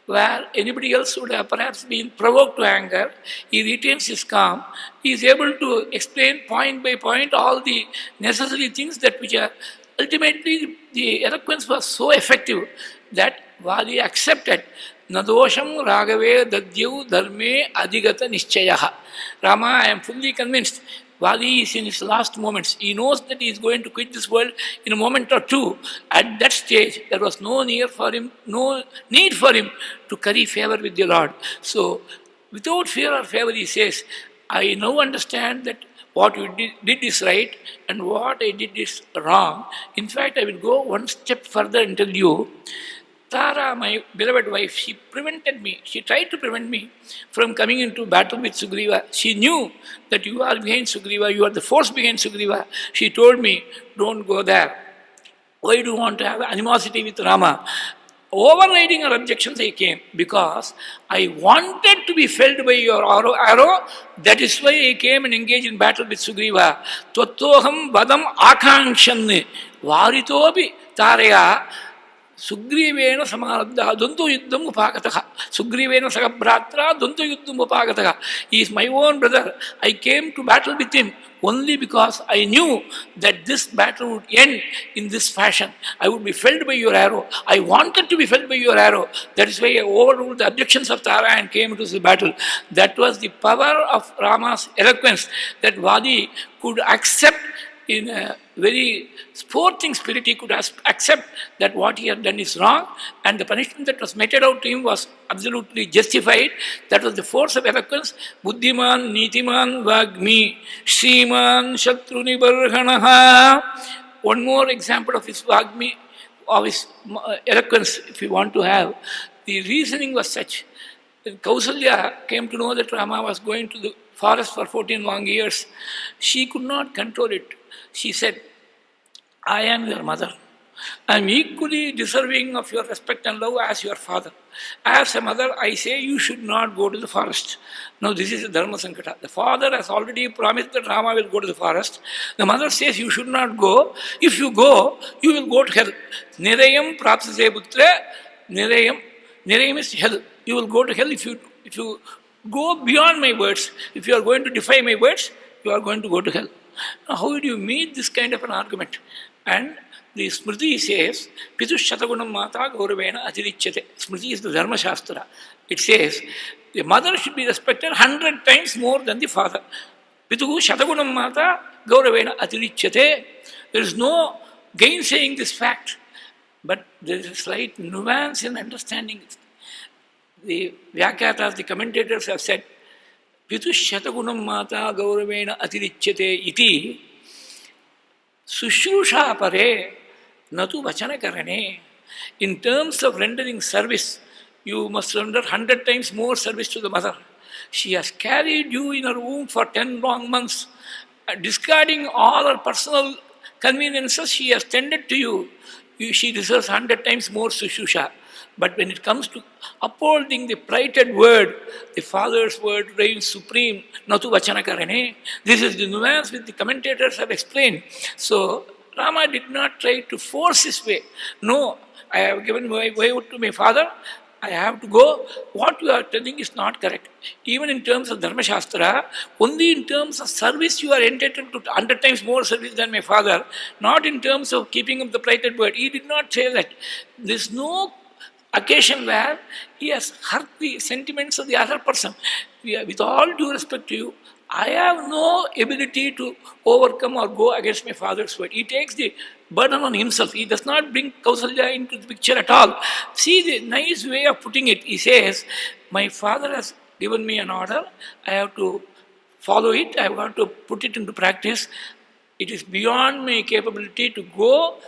where anybody else would have perhaps been provoked to anger, he retains his calm. He is able to explain point by point all the necessary things that which are ultimately the eloquence was so effective that Vali accepted. Nadosham Ragave Dadyu Dharme Adigata Nishchayaha. Rama, I am fully convinced. Vali is in his last moments. He knows that he is going to quit this world in a moment or two. At that stage, there was no need for him to curry favor with the Lord. So, without fear or favor, he says, I now understand that what you did is right and what I did is wrong. In fact, I will go one step further and tell you, Tara, my beloved wife, she tried to prevent me from coming into battle with Sugriva. She knew that you are behind Sugriva, you are the force behind Sugriva. She told me, don't go there. Why do you want to have animosity with Rama? Overriding her objections, I came because I wanted to be felled by your arrow. That is why I came and engaged in battle with Sugriva. Twattoham vadam akangshan varitobi taraya Sugriveena Samaradha Duntu Yuddham Upakataha. Sugriveena Sagabratra Duntu Yuddham Upakataha. He is my own brother. I came to battle with him only because I knew that this battle would end in this fashion. I would be felled by your arrow. I wanted to be felled by your arrow. That is why I overruled the objections of Tara and came into the battle. That was the power of Rama's eloquence, that Vadi could accept in a very sporting spirit. He could accept that what he had done is wrong, and the punishment that was meted out to him was absolutely justified. That was the force of eloquence. Buddhiman, Nitiman, Vagmi, Shriman, Shatruni Barhanaha. One more example of his Vagmi, of his eloquence, if you want to have. The reasoning was such. When Kausalya came to know that Rama was going to the forest for 14 long years, she could not control it. She said, I am your mother. I am equally deserving of your respect and love as your father. As a mother, I say you should not go to the forest. Now this is a Dharma Sankata. The father has already promised that Rama will go to the forest. The mother says you should not go. If you go, you will go to hell. Nirayam prapsase putra, Nirayam is hell. You will go to hell if you go beyond my words. If you are going to defy my words, you are going to go to hell. Now, how would you meet this kind of an argument? And the Smriti says, Pitu Shatagunam Mata Gauravena Atirichyate. Smriti is the Dharma Shastra. It says, the mother should be respected 100 times more than the father. Pitu Shatagunam Mata Gauravena Atirichyate. There is no gainsaying this fact. But there is a slight nuance in understanding it. The Vyakyatas, the commentators have said, Pitu Shatagunam Mata Gauravena Atirichyate iti Sushrusha Pare Natu Vachana Karane. In terms of rendering service, you must render 100 times more service to the mother. She has carried you in her womb for 10 long months. Discarding all her personal conveniences, she has tended to you. She deserves 100 times more Sushusha. But when it comes to upholding the plighted word, the Father's word reigns supreme. Natu Vachana Karane. This is the nuance which the commentators have explained. So, Rama did not try to force his way. No, I have given my way to my father. I have to go. What you are telling is not correct. Even in terms of Dharma Shastra, only in terms of service you are entitled to 100 times more service than my father, not in terms of keeping up the plighted word. He did not say that. There is no occasion where he has hurt the sentiments of the other person. With all due respect to you, I have no ability to overcome or go against my father's word. He takes the burden on himself. He does not bring Kausalya into the picture at all. See the nice way of putting it. He says, my father has given me an order. I have to follow it. I have got to put it into practice. It is beyond my capability to go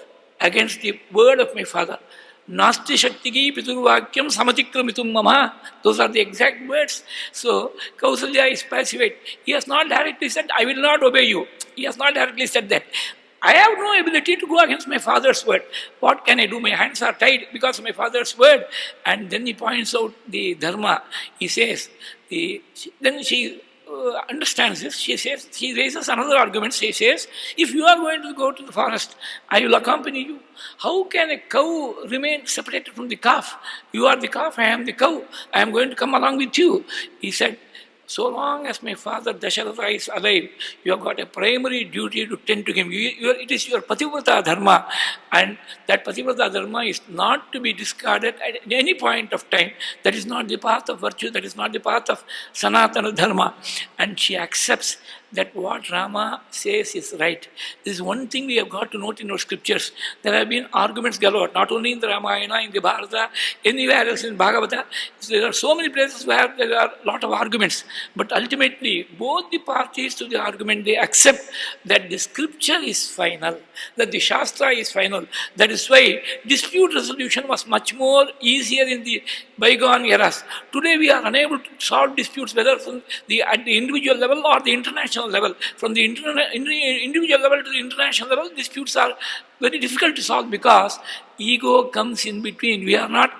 against the word of my father. Nasti Shaktiki Piturvakyam Samatikramitum Mama. Those are the exact words. So, Kausalya is pacified. He has not directly said, I will not obey you. He has not directly said that. I have no ability to go against my father's word. What can I do? My hands are tied because of my father's word. And then he points out the dharma. He says, then she understands this. She raises another argument. She says, if you are going to go to the forest, I will accompany you. How can a cow remain separated from the calf? You are the calf, I am the cow. I am going to come along with you. He said, so long as my father Dasharatha is alive, you have got a primary duty to tend to him. It is your Pativrata Dharma, and that Pativrata Dharma is not to be discarded at any point of time. That is not the path of virtue, that is not the path of Sanatana Dharma. And she accepts that what Rama says is right. This is one thing we have got to note in our scriptures. There have been arguments galore, not only in the Ramayana, in the Bharata, anywhere else in Bhagavata. There are so many places where there are a lot of arguments. But ultimately, both the parties to the argument, they accept that the scripture is final, that the Shastra is final. That is why dispute resolution was much more easier in the bygone eras. Today we are unable to solve disputes whether at the individual level or the international level. From the individual level to the international level, disputes are very difficult to solve because ego comes in between. We are not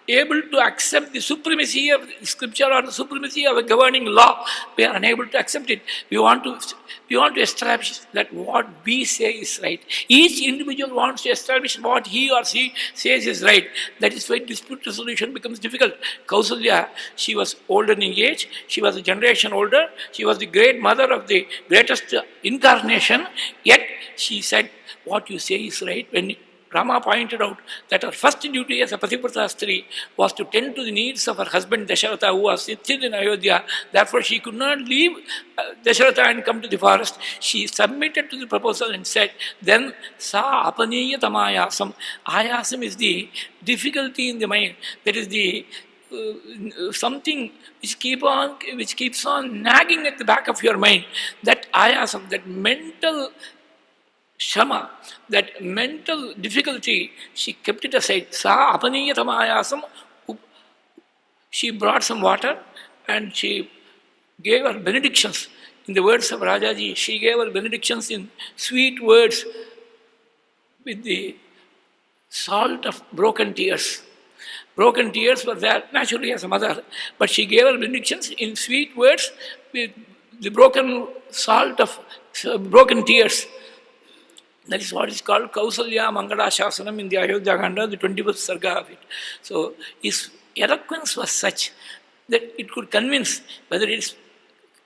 able to accept the supremacy of scripture or the supremacy of a governing law. We are unable to accept it. We want to establish that what we say is right. Each individual wants to establish what he or she says is right. That is why dispute resolution becomes difficult. Kausalya, she was older in age, she was a generation older, she was the great mother of the greatest incarnation, yet she said, what you say is right. When Rama pointed out that her first duty as a Pativrata Stri was to tend to the needs of her husband Dasharatha, who was still in Ayodhya. Therefore, she could not leave Dasharatha and come to the forest. She submitted to the proposal and said, then Sa Apaniyatama Ayasam. Ayasam is the difficulty in the mind. That is the something which keeps on nagging at the back of your mind. That ayasam, that mental Shama, that mental difficulty, she kept it aside. Sa apaniyatamayasam. She brought some water and she gave her benedictions. In the words of Rajaji, she gave her benedictions in sweet words with the salt of broken tears. Broken tears were there naturally as a mother, but she gave her benedictions in sweet words with the broken salt of broken tears. That is what is called Kausalya Mangala Shasanam in the Ayodhya Kanda, the 21st Sarga of it. So his eloquence was such that it could convince, whether it is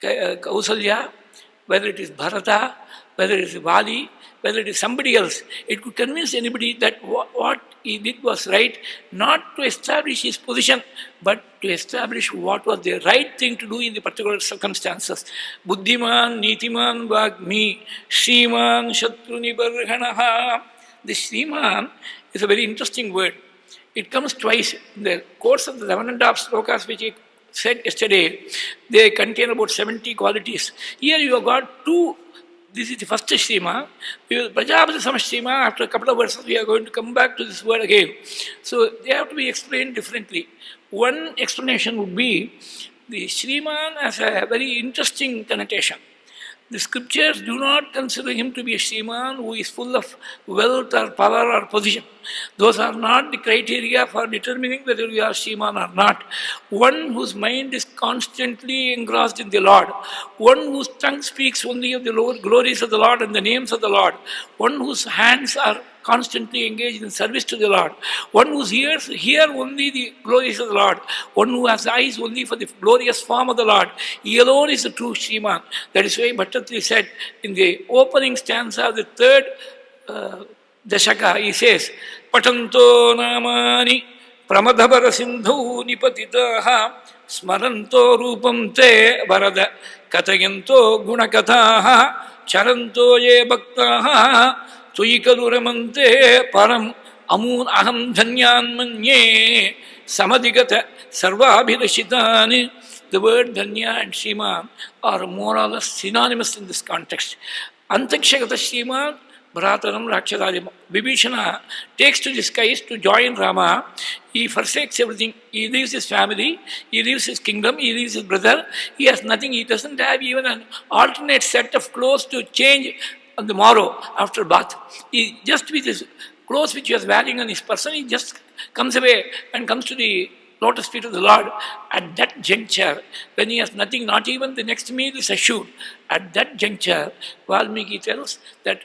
Kausalya, whether it is Bharata, whether it is Vali, whether it is somebody else, it could convince anybody that what he did was right, not to establish his position, but to establish what was the right thing to do in the particular circumstances. Buddhiman, Nitiman, Vagmi, Shriman, Shatruni Barhanaha. This Shriman is a very interesting word. It comes twice in the course of the 11 and a half slokas which he said yesterday, they contain about 70 qualities. Here you have got two. This is the first Shrima. Prajapati Samashrima, after a couple of verses, we are going to come back to this word again. So they have to be explained differently. One explanation would be the Shriman as a very interesting connotation. The scriptures do not consider him to be a Shriman who is full of wealth or power or position. Those are not the criteria for determining whether we are Shriman or not. One whose mind is constantly engrossed in the Lord. One whose tongue speaks only of the glories of the Lord and the names of the Lord. One whose hands are constantly engaged in service to the Lord. One whose ears hear only the glories of the Lord. One who has eyes only for the glorious form of the Lord. He alone is the true Shriman. That is why Bhattatri said in the opening stanza of the third Dashaka, he says, Patanto namani pramadhabara sindhu nipatitaha smaranto rupam te varada katayanto gunakataha charanto ye bhaktaha Tuikaduramante param amun aham dhanyan manye samadigata sarvabhirashitani. The word dhanya and Shriman are more or less synonymous in this context. Antakshagata Shriman, Bharataram Rakshadajam. Vibhishana takes to the skies to join Rama. He forsakes everything. He leaves his family, he leaves his kingdom, he leaves his brother. He has nothing. He doesn't have even an alternate set of clothes to change on the morrow after bath. He just with his clothes which he was wearing on his person, he just comes away and comes to the lotus feet of the Lord. At that juncture, when he has nothing, not even the next meal is assured, at that juncture, Valmiki tells that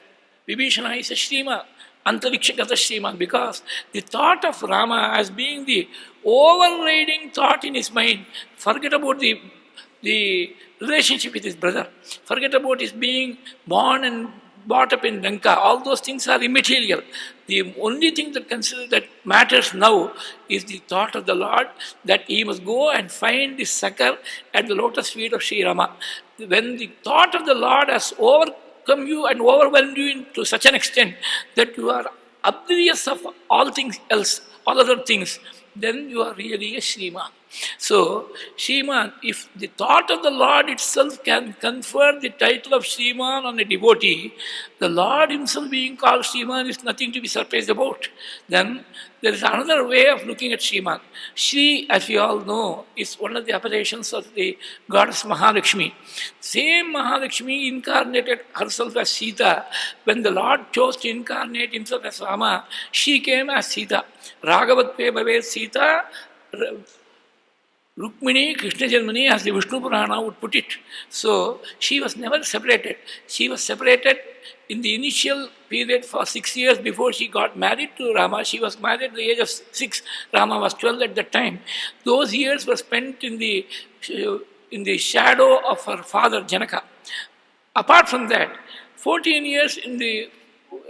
Vibhishana is a Shrima, Antarikshagata Shrima, because the thought of Rama as being the overriding thought in his mind, forget about the relationship with his brother, forget about his being born and brought up in Lanka. All those things are immaterial. The only thing that matters now is the thought of the Lord, that he must go and find the succor at the lotus feet of Sri Rama. When the thought of the Lord has overcome you and overwhelmed you to such an extent that you are oblivious of all things else, all other things, then you are really a Shriman. So, Shriman, if the thought of the Lord itself can confer the title of Shriman on a devotee, the Lord himself being called Shriman is nothing to be surprised about. Then there is another way of looking at Shriman. Shri, as we all know, is one of the appellations of the goddess Mahalakshmi. Same Mahalakshmi incarnated herself as Sita. When the Lord chose to incarnate himself as Rama, she came as Sita. Raghavatve bhavet Sita, Rukmini, Krishna Janmani, as the Vishnu Purana would put it. So, she was never separated. She was separated in the initial period for 6 years before she got married to Rama. She was married at the age of 6. Rama was 12 at that time. Those years were spent in the shadow of her father, Janaka. Apart from that, 14 years in the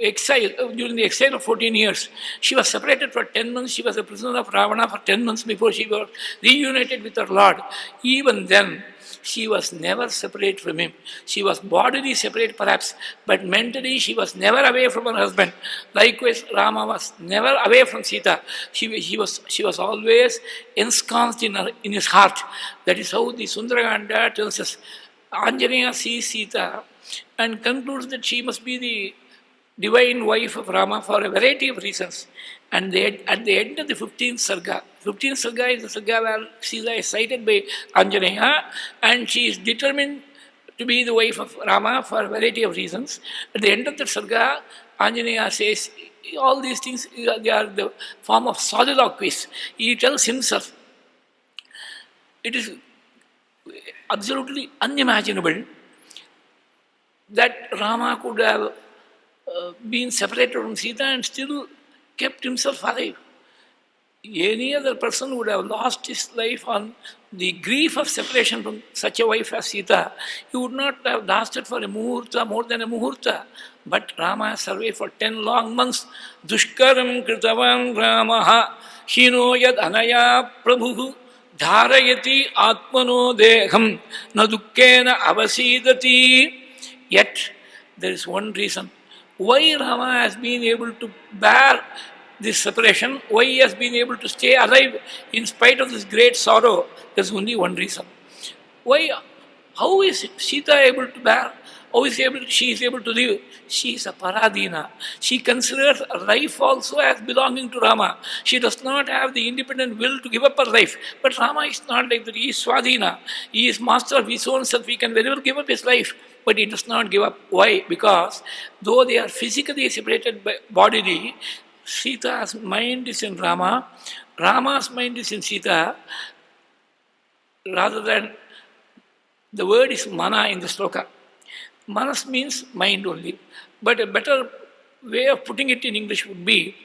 exile, during the exile of 14 years, she was separated for 10 months. She was a prisoner of Ravana for 10 months before she was reunited with her Lord. Even then, she was never separate from him. She was bodily separate perhaps, but mentally she was never away from her husband. Likewise, Rama was never away from Sita. She was always ensconced in his heart. That is how the Sundarkanda tells us. Anjaneya sees Sita and concludes that she must be the divine wife of Rama for a variety of reasons. And at the end of the 15th Sarga, 15th Sarga is the Sarga where Sita is cited by Anjaneya, and she is determined to be the wife of Rama for a variety of reasons. At the end of the Sarga, Anjaneya says, all these things, they are the form of soliloquies. He tells himself, it is absolutely unimaginable that Rama could have been separated from Sita and still kept himself alive. Any other person would have lost his life on the grief of separation from such a wife as Sita. He would not have lasted for a muhurta, more than a muhurta. But Rama survived for 10 long months. Dushkaram kritavan Ramaha hino yad anaya prabhu dharayati atmano deham na dukkena avasidati. Yet, there is one reason why Rama has been able to bear this separation, why he has been able to stay alive in spite of this great sorrow, there's only one reason. Why? How is Sita able to bear? How is she is able to live? She is a paradina. She considers her life also as belonging to Rama. She does not have the independent will to give up her life. But Rama is not like that. He is Swadhina. He is master of his own self. He can very well give up his life. But he does not give up. Why? Because though they are physically separated bodily, Sita's mind is in Rama. Rama's mind is in Sita. Rather than, the word is mana in the sloka. Manas means mind only. But a better way of putting it in English would be,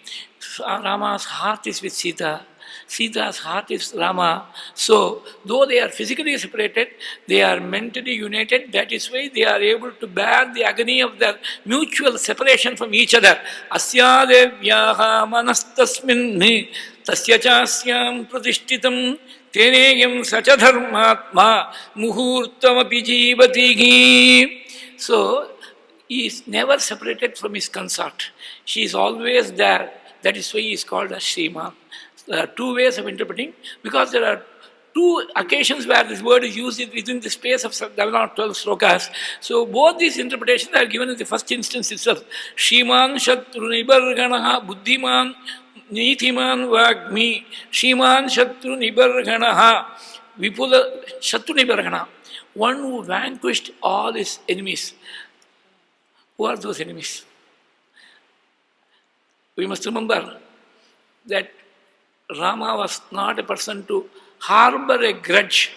Rama's heart is with Sita. Sita's heart is Rama. So, though they are physically separated, they are mentally united. That is why they are able to bear the agony of their mutual separation from each other. Asya devyaha manastasmin tasya chasyam pratishtitam teneyam sacha dharmatma muhurtamapi jivatihi. So, he is never separated from his consort. She is always there. That is why he is called as Shriman. There are two ways of interpreting, because there are two occasions where this word is used within the space of 11 or 12 slokas. So both these interpretations are given in the first instance itself. Shriman Shatru Nibarganaha Buddhiman Nithiman Vagmi Shriman Shatru Nibarganaha Vipula Shatru Nibargana. One who vanquished all his enemies. Who are those enemies? We must remember that Rama was not a person to harbor a grudge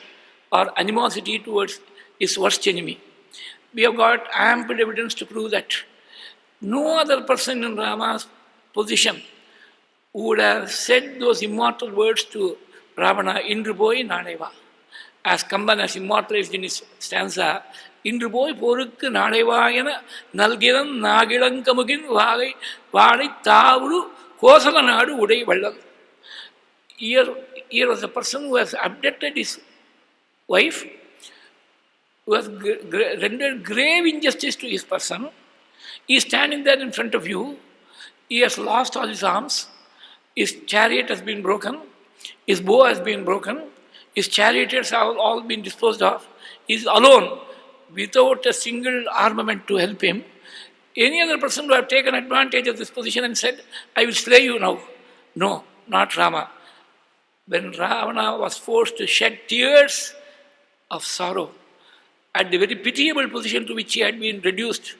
or animosity towards his worst enemy. We have got ample evidence to prove that. No other person in Rama's position would have said those immortal words to Ravana, Indruboi Nadeva. As Kamban has immortalized in his stanza, Indruboi Porukku Nadevayana Nalgiran Nagiran Kamugin Vadi Tavru Kosala Nadu Udai Vallal. Here was a person who has abducted his wife, who has rendered grave injustice to his person. He is standing there in front of you. He has lost all his arms. His chariot has been broken. His bow has been broken. His charioteers have all been disposed of. He is alone, without a single armament to help him. Any other person would have taken advantage of this position and said, I will slay you now. No, not Rama. When Ravana was forced to shed tears of sorrow at the very pitiable position to which he had been reduced,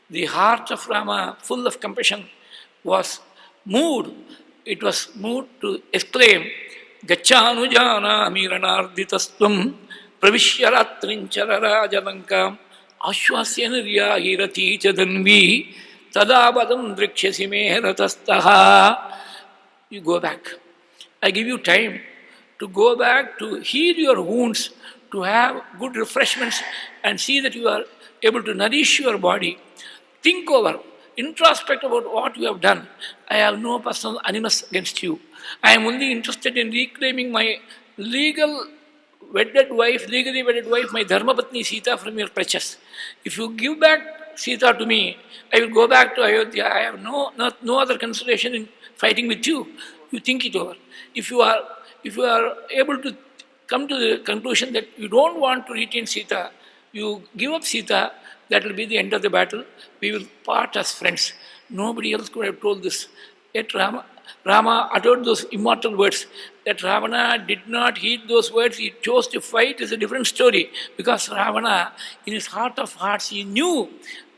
the heart of Rama, full of compassion, was moved. It was moved to exclaim, Gachanujana miranarditastvam pravishyaratrincharara jalankam ashwasyanirya hirati chadanvi tadabadam drikshasi mehratastaha. You go back. I give you time to go back, to heal your wounds, to have good refreshments and see that you are able to nourish your body. Think over, introspect about what you have done. I have no personal animus against you. I am only interested in reclaiming my legally wedded wife, my Dharmapatni Sita from your clutches. If you give back Sita to me, I will go back to Ayodhya. I have no other consideration in fighting with you. You think it over. If you are able to come to the conclusion that you don't want to retain Sita, you give up Sita, that will be the end of the battle. We will part as friends. Nobody else could have told this. Yet Rama uttered those immortal words. That Ravana did not heed those words, he chose to fight is a different story. Because Ravana, in his heart of hearts, he knew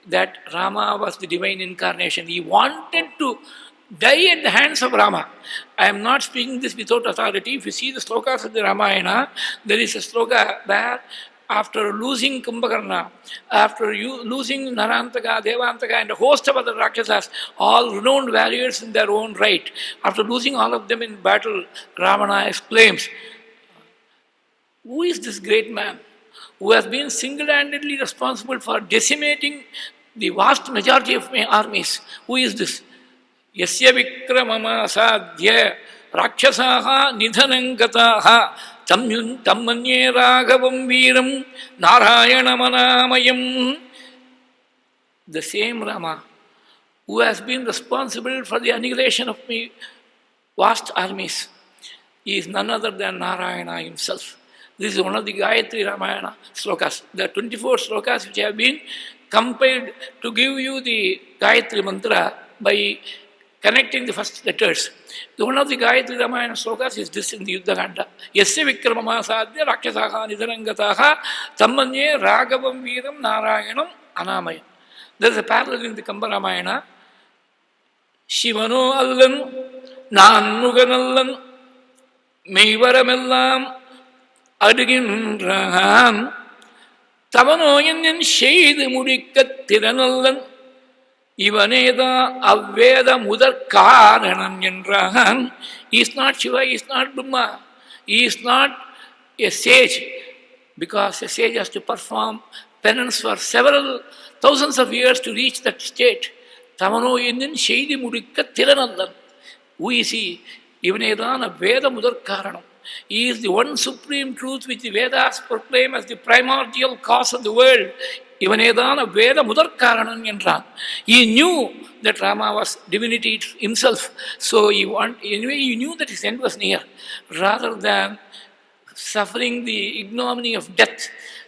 that Rama was the divine incarnation. He wanted to die at the hands of Rama. I am not speaking this without authority. If you see the slokas of the Ramayana, there is a sloka where after losing Kumbhakarna, after losing Narantaka, Devantaka and a host of other Rakshasas, all renowned warriors in their own right, after losing all of them in battle, Ravana exclaims, who is this great man who has been single-handedly responsible for decimating the vast majority of my armies? Who is this? Yasya vikramama sadhya rakshasaha nidhanangataha tammanye raghavam veeram narayana manamayam. The same Rama who has been responsible for the annihilation of my vast armies. He is none other than Narayana himself. This is one of the Gayatri Ramayana slokas. There are 24 slokas which have been compiled to give you the Gayatri mantra by connecting the first letters. One of the Gayatri Ramayana slokas is this in the Yuddha Kanda. Yasya Vikramama Sadhya Rakshasaha Nidharangataha Tammanye Ragavam Veeram Narayanam Anamaya. There is a parallel in the Kamba Ramayana. Shivano Allan Nanmuganallan Meivaram Aduginrahan Tavanoyan Shade Mudika Tiranallan Ivaneda Aveda Mudar Karanam Yendrahan. He is not Shiva, he is not Brahma, he is not a sage, because a sage has to perform penance for several thousands of years to reach that state. Tavanoyan Shade Mudika Tiranallan. Who is he? Ivaneda Aveda Mudar Karanam. He is the one supreme truth which the Vedas proclaim as the primordial cause of the world. Ivanedana Veda Mudar Karanam Yandran. He knew that Rama was divinity himself. So anyway, he knew that his end was near. Rather than suffering the ignominy of death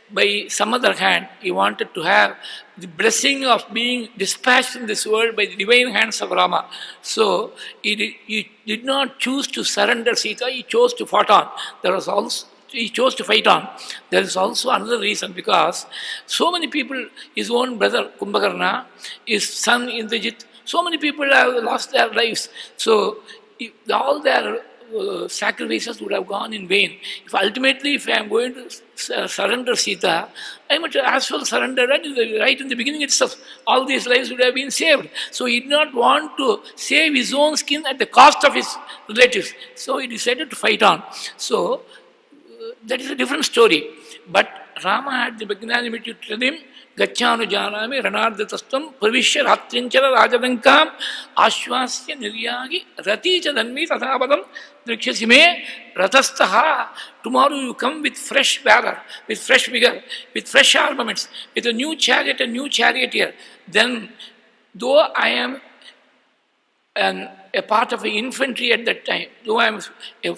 by some other hand, he wanted to have the blessing of being dispatched in this world by the divine hands of Rama. So he did not choose to surrender Sita, he chose to fight on. He chose to fight on. There is also another reason, because so many people, his own brother Kumbhakarna, his son Indrajit, so many people have lost their lives. So all their sacrifices would have gone in vain. If ultimately, if I am going to surrender Sita, I might as well surrender right in the beginning itself. All these lives would have been saved. So he did not want to save his own skin at the cost of his relatives. So he decided to fight on. So that is a different story. But Rama had the magnanimity to tell him, Gacchanu Janami Ranardhatastam Pravishya Ratrinchara Rajadankam Ashwasya Niryagi Raticha Danmi Tathabadam Drikshasime Ratastaha. Tomorrow you come with fresh valor, with fresh vigor, with fresh armaments, with a new chariot and new charioteer. Then, though I am a part of the infantry at that time, though I am a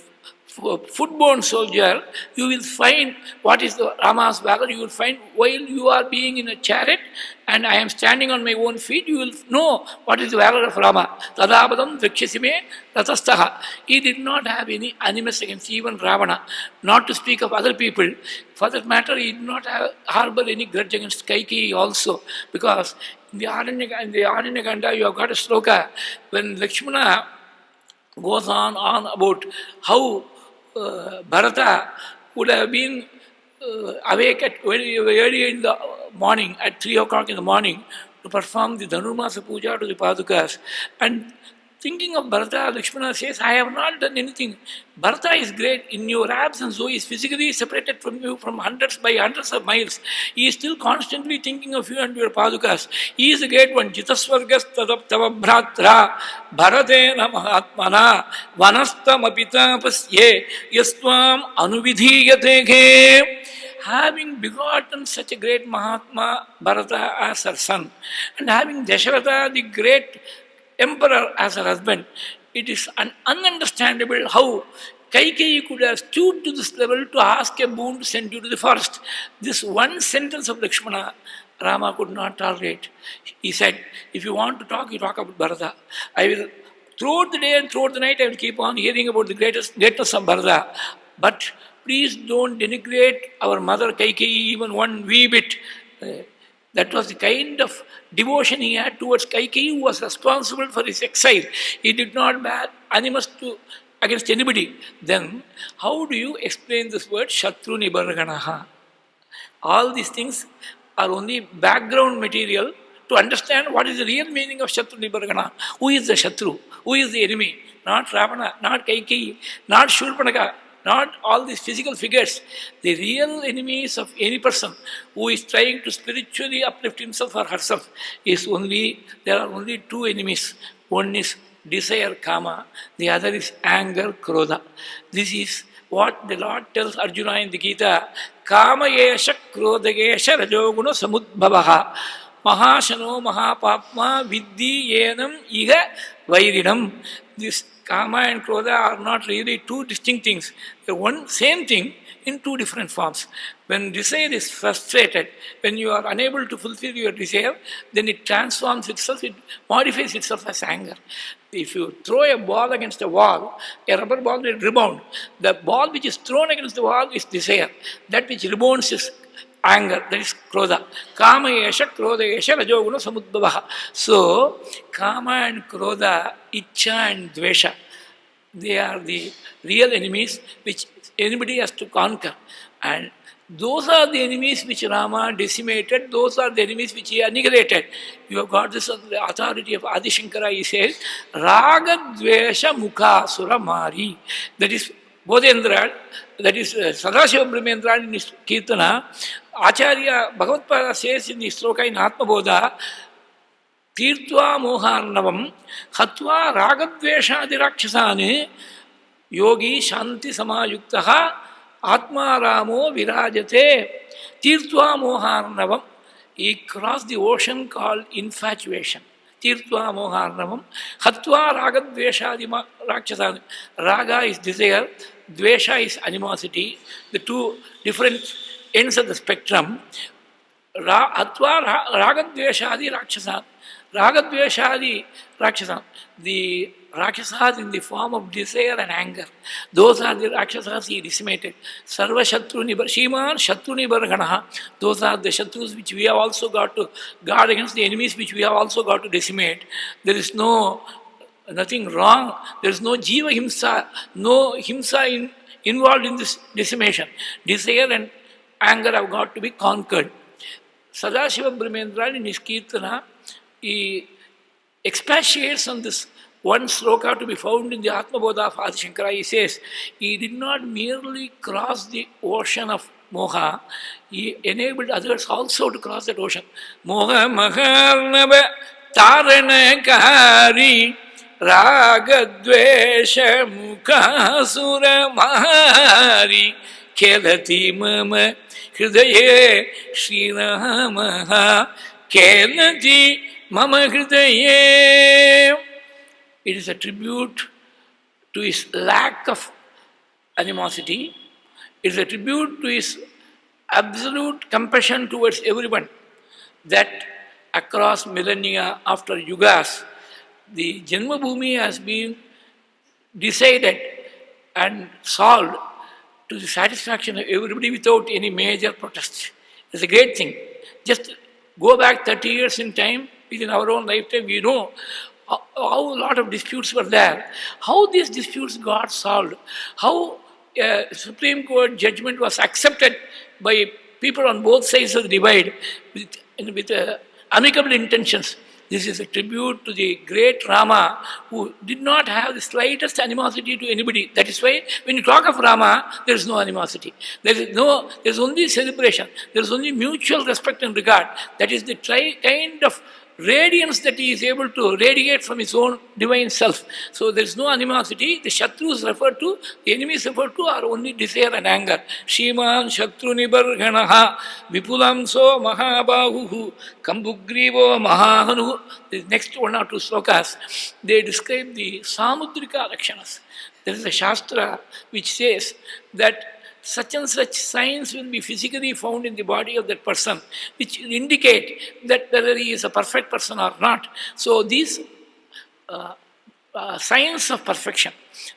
footborne soldier, you will find what is the Rama's valor. You will find while you are being in a chariot and I am standing on my own feet, you will know what is the valor of Rama. Tadabadam Vrikshasime Ratastaha. He did not have any animus against even Ravana, not to speak of other people. For that matter, he did not harbor any grudge against Kaikeyi also, because in the Aranya Kanda you have got a sloka when Lakshmana goes on about how Bharata would have been awake at very early in the morning, at 3 o'clock in the morning, to perform the Dhanurmasa Puja to the Padukas. And thinking of Bharata, Lakshmana says, I have not done anything. Bharata is great. In your absence, though he is physically separated from you from hundreds of miles, he is still constantly thinking of you and your Padukas. He is a great one. Jitasvargas tadaptava bhratra bharatena mahatmana vanastam apitapasye yastvam anuvidhiyateke. Having begotten such a great Mahatma, Bharata, as her son, and having Dasharatha, the great emperor, as her husband, it is ununderstandable how Kaikeyi could have stooped to this level to ask a boon to send you to the forest. This one sentence of Lakshmana, Rama could not tolerate. He said, if you want to talk, you talk about Bharata. I will, throughout the day and throughout the night, I will keep on hearing about the greatness of Bharata. But please don't denigrate our mother Kaikeyi even one wee bit. That was the kind of devotion he had towards Kaikeyi, who was responsible for his exile. He did not bear animus against anybody. Then, how do you explain this word Shatru Nibarganaha? All these things are only background material to understand what is the real meaning of Shatru Nibargana. Who is the Shatru? Who is the enemy? Not Ravana, not Kaikeyi, not Shurpanaka, not all these physical figures. The real enemies of any person who is trying to spiritually uplift himself or herself there are only two enemies. One is desire, kama, the other is anger, krodha. This is what the Lord tells Arjuna in the Gita, kama yesha krodha yesha rajoguna samudbhavaha. Mahashano Mahapapma Vidhi Yenam Iga Vairinam. This Kama and Krodha are not really two distinct things. They're one same thing in two different forms. When desire is frustrated, when you are unable to fulfill your desire, then it transforms itself, it modifies itself as anger. If you throw a ball against a wall, a rubber ball will rebound. The ball which is thrown against the wall is desire. That which rebounds is anger, that is krodha. Kama yesha, krodha yesha, rajoguna samudbhavaha. So, kama and krodha, ichcha and dvesha, they are the real enemies which anybody has to conquer. And those are the enemies which Rama decimated, those are the enemies which he annihilated. You have got this on the authority of Adi Shankara, he says, Raga Dvesha Mukha Sura Mari. That is Bodhendra, that is Sadashiva Brahmendra in his Kirtana. Acharya Bhagavad says in his sloka in Atma Bodha, Tirtva Moharnavam Hatva Ragadveshadi Rakshasane Yogi Shanti Samayuktaha Atma Ramo Virajate. Tirtva Moharnavam. He crossed the ocean called infatuation. Tirtva Moharnavam Hatva Ragadveshadi Rakshasane. Raga is desire, Dvesha is animosity. The two different ends of the spectrum. Hatva Ragadveshadi Rakshasane. Ragadveshadi Rakshasam. The Rakshasas in the form of desire and anger. Those are the Rakshasas he decimated. Sarva Shatru Nibar Shiman Shatru Nibarganaha. Those are the Shatrus which we have also got to guard against, the enemies which we have also got to decimate. There is nothing wrong. There is no Jiva Himsa, no Himsa involved in this decimation. Desire and anger have got to be conquered. Sadashiva Brahmendra in his Kirtana, he expatiates on this one sloka to be found in the Atma Bodha of Adi Shankara. He says, he did not merely cross the ocean of moha, he enabled others also to cross that ocean. Moha Maharnava Taranakari Ragadvesha Mukasura Mahari Kelati Mama Hridaye Sri Ramaha Kelati Mama Hridaye. It is a tribute to his lack of animosity. It is a tribute to his absolute compassion towards everyone, that across millennia, after yugas, the Janma Bhumi has been decided and solved to the satisfaction of everybody without any major protest. It's a great thing. Just go back 30 years in time, within our own lifetime, we know how a lot of disputes were there, how these disputes got solved, how Supreme Court judgment was accepted by people on both sides of the divide with amicable intentions. This is a tribute to the great Rama, who did not have the slightest animosity to anybody. That is why when you talk of Rama, there is no animosity. There is only celebration. There is only mutual respect and regard. That is the kind of radiance that he is able to radiate from his own divine self. So there is no animosity. The Shatrus referred to, the enemies referred to are only desire and anger. Shiman Shatru Nibarganaha Vipulamso Mahabahuhu Kambugrivo Mahahanu. The next one or two slokas, they describe the Samudrika Lakshanas. There is a Shastra which says that such and such signs will be physically found in the body of that person, which indicate that whether he is a perfect person or not. So these signs of perfection,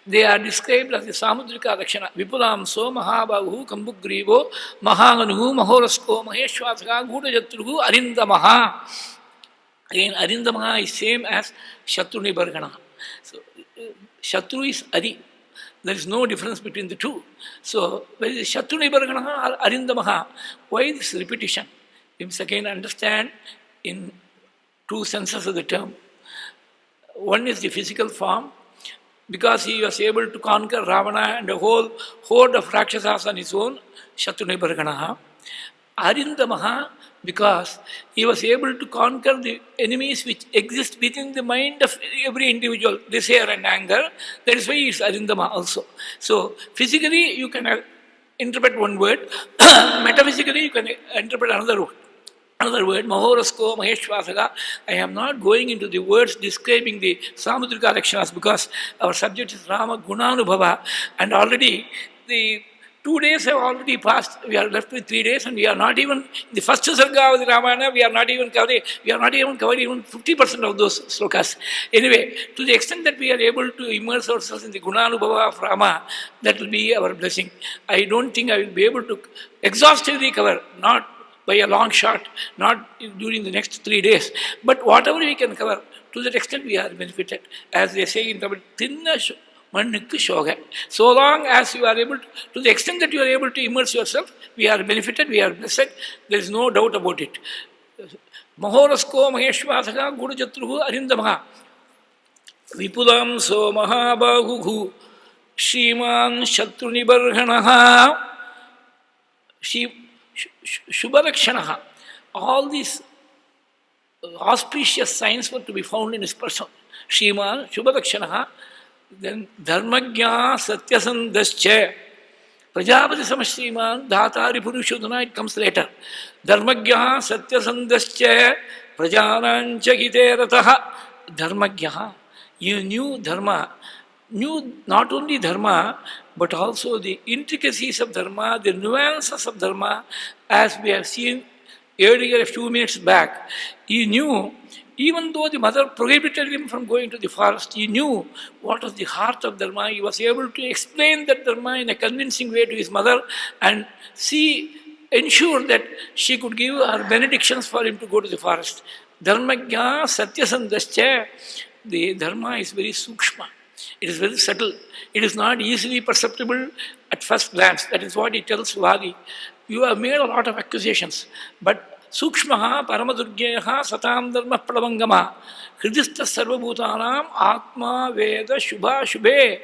they are described as the Samudrika Lakshana. Vipulamso, Mahabahu, Kambugrivo, Mahaganuhu, Mahorasko, Maheshwataka, Gudajatruhu, Arindamaha. Again, Arindamaha is same as Shatru Nibargana. So Shatru is Adi. There is no difference between the two. So, whether it is Shatru Nibarganaha or Arindamaha, why this repetition? We must again understand in two senses of the term. One is the physical form, because he was able to conquer Ravana and a whole horde of Rakshasas on his own, Shatru Nibarganaha. Arindamaha, because he was able to conquer the enemies which exist within the mind of every individual, desire and anger. That is why he is Arindama also. So, physically you can interpret one word, metaphysically you can interpret another word. Another word, Mahorasko, Maheshwasaga. I am not going into the words describing the Samudrika Lakshanas because our subject is Rama Guna Anubhavam, and already the 2 days have already passed. We are left with 3 days, and we are not even in the first sarga of the Ramayana. We are not even covering. We are not even covering even 50% of those slokas. Anyway, to the extent that we are able to immerse ourselves in the Gunanubhava of Rama, that will be our blessing. I don't think I will be able to exhaustively cover, not by a long shot, not during the next 3 days, but whatever we can cover, to that extent we are benefited. As they say in Tamil, Thinna Manukku Shoga. So long as you are able to the extent that you are able to immerse yourself, we are benefited, we are blessed, there is no doubt about it. Mahorasko Maheshwasaka Gurujatruhu Arindamaha Vipulam So Mahabahu Shriman Shatrunibarhanaha Shubharakshanaha. All these auspicious signs were to be found in his person. Shriman Shubharakshanaha. Then Dharmagya Satyasandascha Prajapati Samashriman Dhatari Purushodhana, it comes later. Dharmagya Satyasandascha Prajanancha Giterataha. Dharmagya. You knew Dharma, knew not only Dharma, but also the intricacies of Dharma, the nuances of Dharma, as we have seen earlier a few minutes back. He knew, even though the mother prohibited him from going to the forest, he knew what was the heart of Dharma. He was able to explain that Dharma in a convincing way to his mother and ensure that she could give her benedictions for him to go to the forest. Dharmagya Satyasandascha. The Dharma is very sukshma. It is very subtle. It is not easily perceptible at first glance. That is what he tells Vadi. You have made a lot of accusations, but Sukshmaha Paramadurgyaha Satam Dharma Pradavangama Hridista Sarvabhutanam Atma Veda Shubha Shubhe.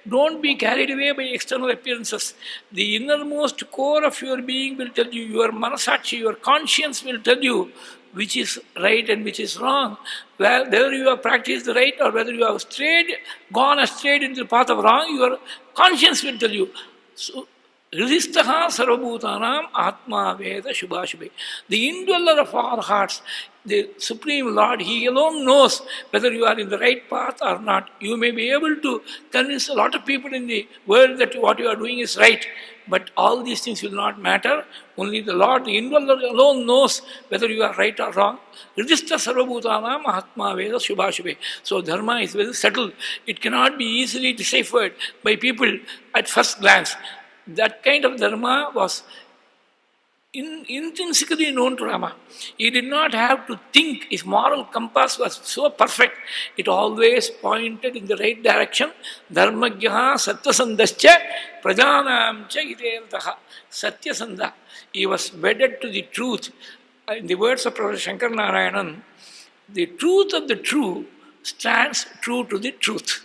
Don't be carried away by external appearances. The innermost core of your being will tell you, your manasachi, your conscience will tell you which is right and which is wrong. Whether you have practiced the right or whether you have gone astray into the path of wrong, your conscience will tell you. So, Risistaha Sarvabhutanam Atma Veda Shubha Shubhe. The indweller of our hearts, the Supreme Lord, He alone knows whether you are in the right path or not. You may be able to convince a lot of people in the world that what you are doing is right, but all these things will not matter. Only the Lord, the indweller alone knows whether you are right or wrong. Ridhista Sarvabhutanam Atma Veda Shubha Shubhe. So Dharma is very subtle. It cannot be easily deciphered by people at first glance. That kind of Dharma was intrinsically known to Rama. He did not have to think. His moral compass was so perfect. It always pointed in the right direction. Dharmagyaha Satyasandascha Prajanam cha Iterataha. Satyasanda. He was wedded to the truth. In the words of Professor Shankar Narayanan, the truth of the true stands true to the truth.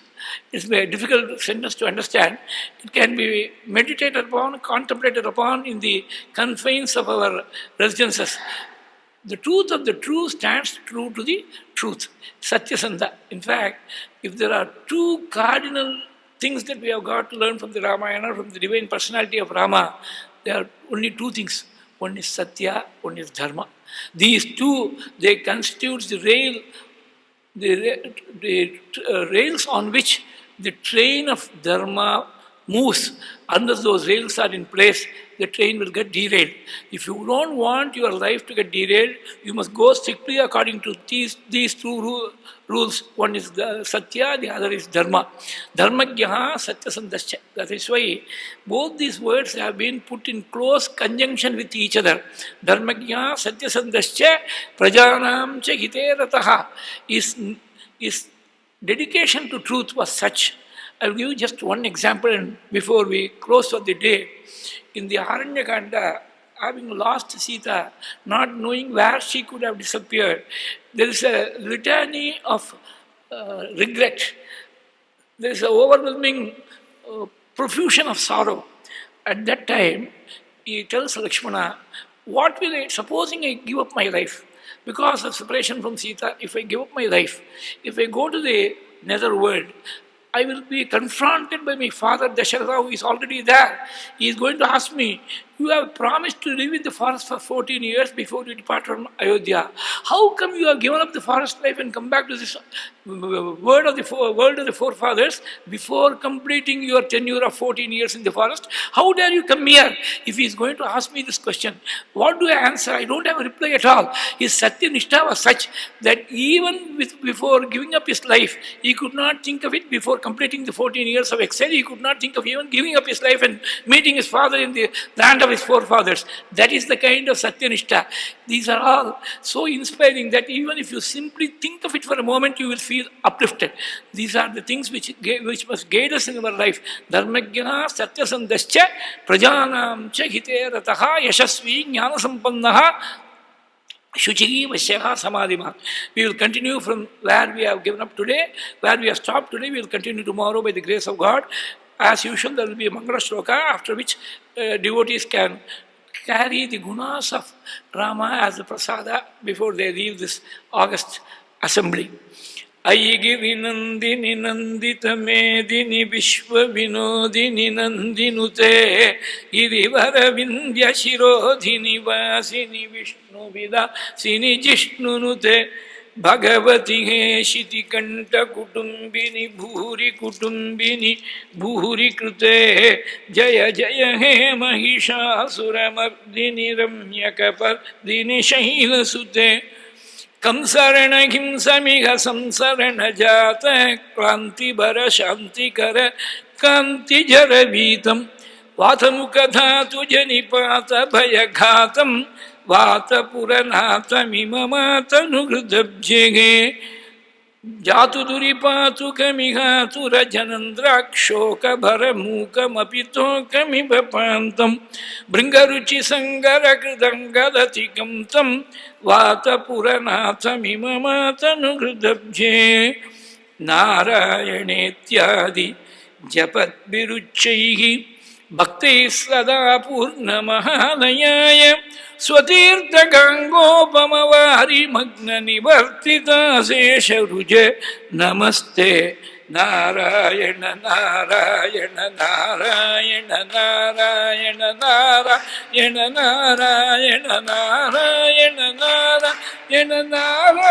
It's a difficult sentence to understand. It can be meditated upon, contemplated upon in the confines of our residences. The truth of the true stands true to the truth. Satyasanda. In fact, if there are two cardinal things that we have got to learn from the Ramayana, from the divine personality of Rama, there are only two things. One is Satya, one is Dharma. These two, they constitute the rails on which the train of Dharma moves. Unless those rails are in place, the train will get derailed. If you don't want your life to get derailed, you must go strictly according to these two rules. One is the Satya, the other is Dharma. Dharmagyaha Satyasandascha. That is why both these words have been put in close conjunction with each other. Dharmagyaha Satyasandascha Prajanam cha Hiterataha. His dedication to truth was such. I will give you just one example and before we close for the day. In the Aranyakanda, having lost Sita, not knowing where she could have disappeared, there is a litany of regret. There is an overwhelming profusion of sorrow. At that time, he tells Lakshmana, supposing I give up my life, because of separation from Sita, if I give up my life, if I go to the nether world, I will be confronted by my father Dasharatha, who is already there. He is going to ask me, You have promised to live in the forest for 14 years before you depart from Ayodhya. How come you have given up the forest life and come back to this world of the forefathers before completing your tenure of 14 years in the forest? How dare you come here? If he is going to ask me this question, what do I answer? I don't have a reply at all. His Satya-nishtha was such that even before giving up his life, he could not think of it before completing the 14 years of exile. He could not think of even giving up his life and meeting his father in the land of his forefathers. That is the kind of Satya-nishtha. These are all so inspiring that even if you simply think of it for a moment, you will feel uplifted. These are the things which must guide us in our life. Dharmajnana satyasandascha prajanam cha hite rataha yashasvi jnana sampannaha shuchiri vasyaha samadhima. We will continue from where we have given up today, where we have stopped today. We will continue tomorrow by the grace of God. As usual, there will be a Mangala Shloka, after which devotees can carry the gunas of Rama as a prasada before they leave this August assembly. Aigiri nandini nandita medini vishwa vinodini nandinute girivara vindhya shirodhini vasini vishnu vidasini jishnunute Bhagavati Heshiti Kanta Kutumbini Bhuri Krute Jaya Jaya He Mahishasuramardini Ramyakapardini Shahila Sute Kamsarana Himsamiha Samsarana Jata Kranti Bara Shanti Kara Kanti Jaravitam Vatamukadhatu Janipata Bhayaghatam Vata Puranata Mimamata Nugradabjege Jatu Duripatu Kamihatu Rajanandrakshoka Bharamuka Mapito Kamibapantam Bringaruchi Sangara Kridangadati Tam Vata Puranata Mimamata Nugradabje Narayanetyadi Japat Biruchaihi Bhakti Sada Purna Mahalayaya Swatirtha Gangopamavari Magna Nivartita Sesha Ruje Namaste Narayana Narayana Narayana Narayana Narayana Narayana Narayana Narayana Narayana Narayana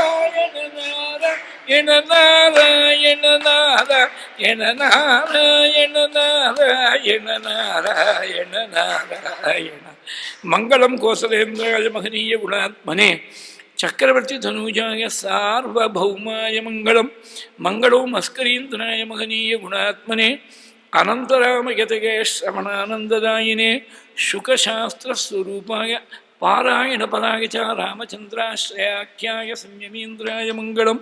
Narayana Narayana Narayana Narayana Narayana Narayana Mangalam Kosalendraya Mahaniya Gunatmane Chakravarti Dhanujaya Sarvabhaumaya Mangalam Mangalam Maskarindranaya Mahaniya Gunatmane Anantarama Yatagesh Samananandadayine Shuka Shastra Surupaya Parayana Paragacha Ramachandra Shreyakyaya Samyamindraya Mangalam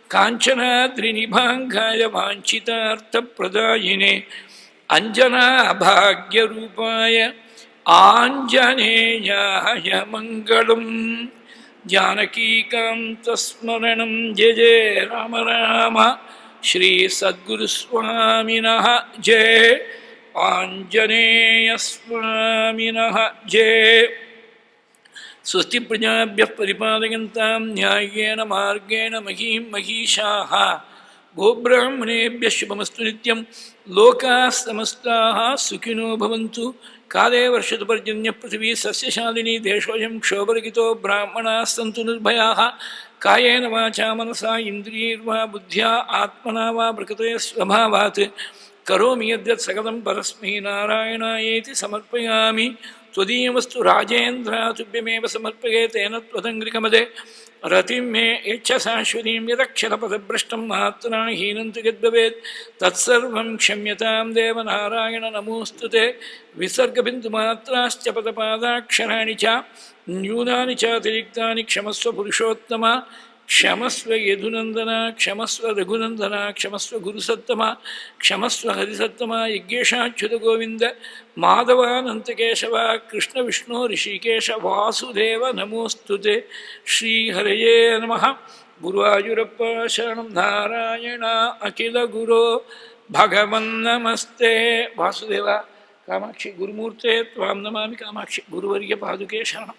Kanchana Drinibhankaya Vanchitartha Pradayine Anjana Bhagya Rupaya Anjaneyaya Mangalam Janaki Kanta Smaranam Jai Rama Rama Shri Sadguru Swaminaha Jai Anjaneya Swaminaha Jai Swasti Prajabhyah Paripadayantam Nyayena Margena Mahim Mahishaha Gobrahmanebhyah Shubhamastu Nityam Loka Samastaha Sukhino Bhavantu Kale Varshatu Parjanya Prithvi Sasya Shalini Deshoyam Kshobargito Brahmana Santu Nirbhayaha Kayena Vacha Manasa Indriyirva Buddhya Atmana Va Brakate Svabhavat Karomi Yadyat Sagatam Parasmi Narayana Yeti Samarpayami Tvadiyamastu Rajendra Tubhyameva Samarpage Tena Tvadangrikam Ratim me echa sashvadim yadakshara padabrashtam mahatana heenantu yadbhavet tatsarvam kshamyatam deva narayana namostute visarga bindu matrascha padapadaksharaani cha nyunani cha tiriktani kshamasva purushottama kshamasva yadunandana kshamasva raghunandana kshamasva gurusattama kshamasva harisattama yaggeshaachyuta govinda Madhavananta Keshava Krishna Vishnu Rishikesha Vasudeva Namostute Shri Haraye Namaha Guru Ajurappa Sharanam Narayana Akila Guru Bhagavan Namaste Vasudeva Kamakshi Guru Murte Tvam Namami Kamakshi Guru Varya Paduke Sharanam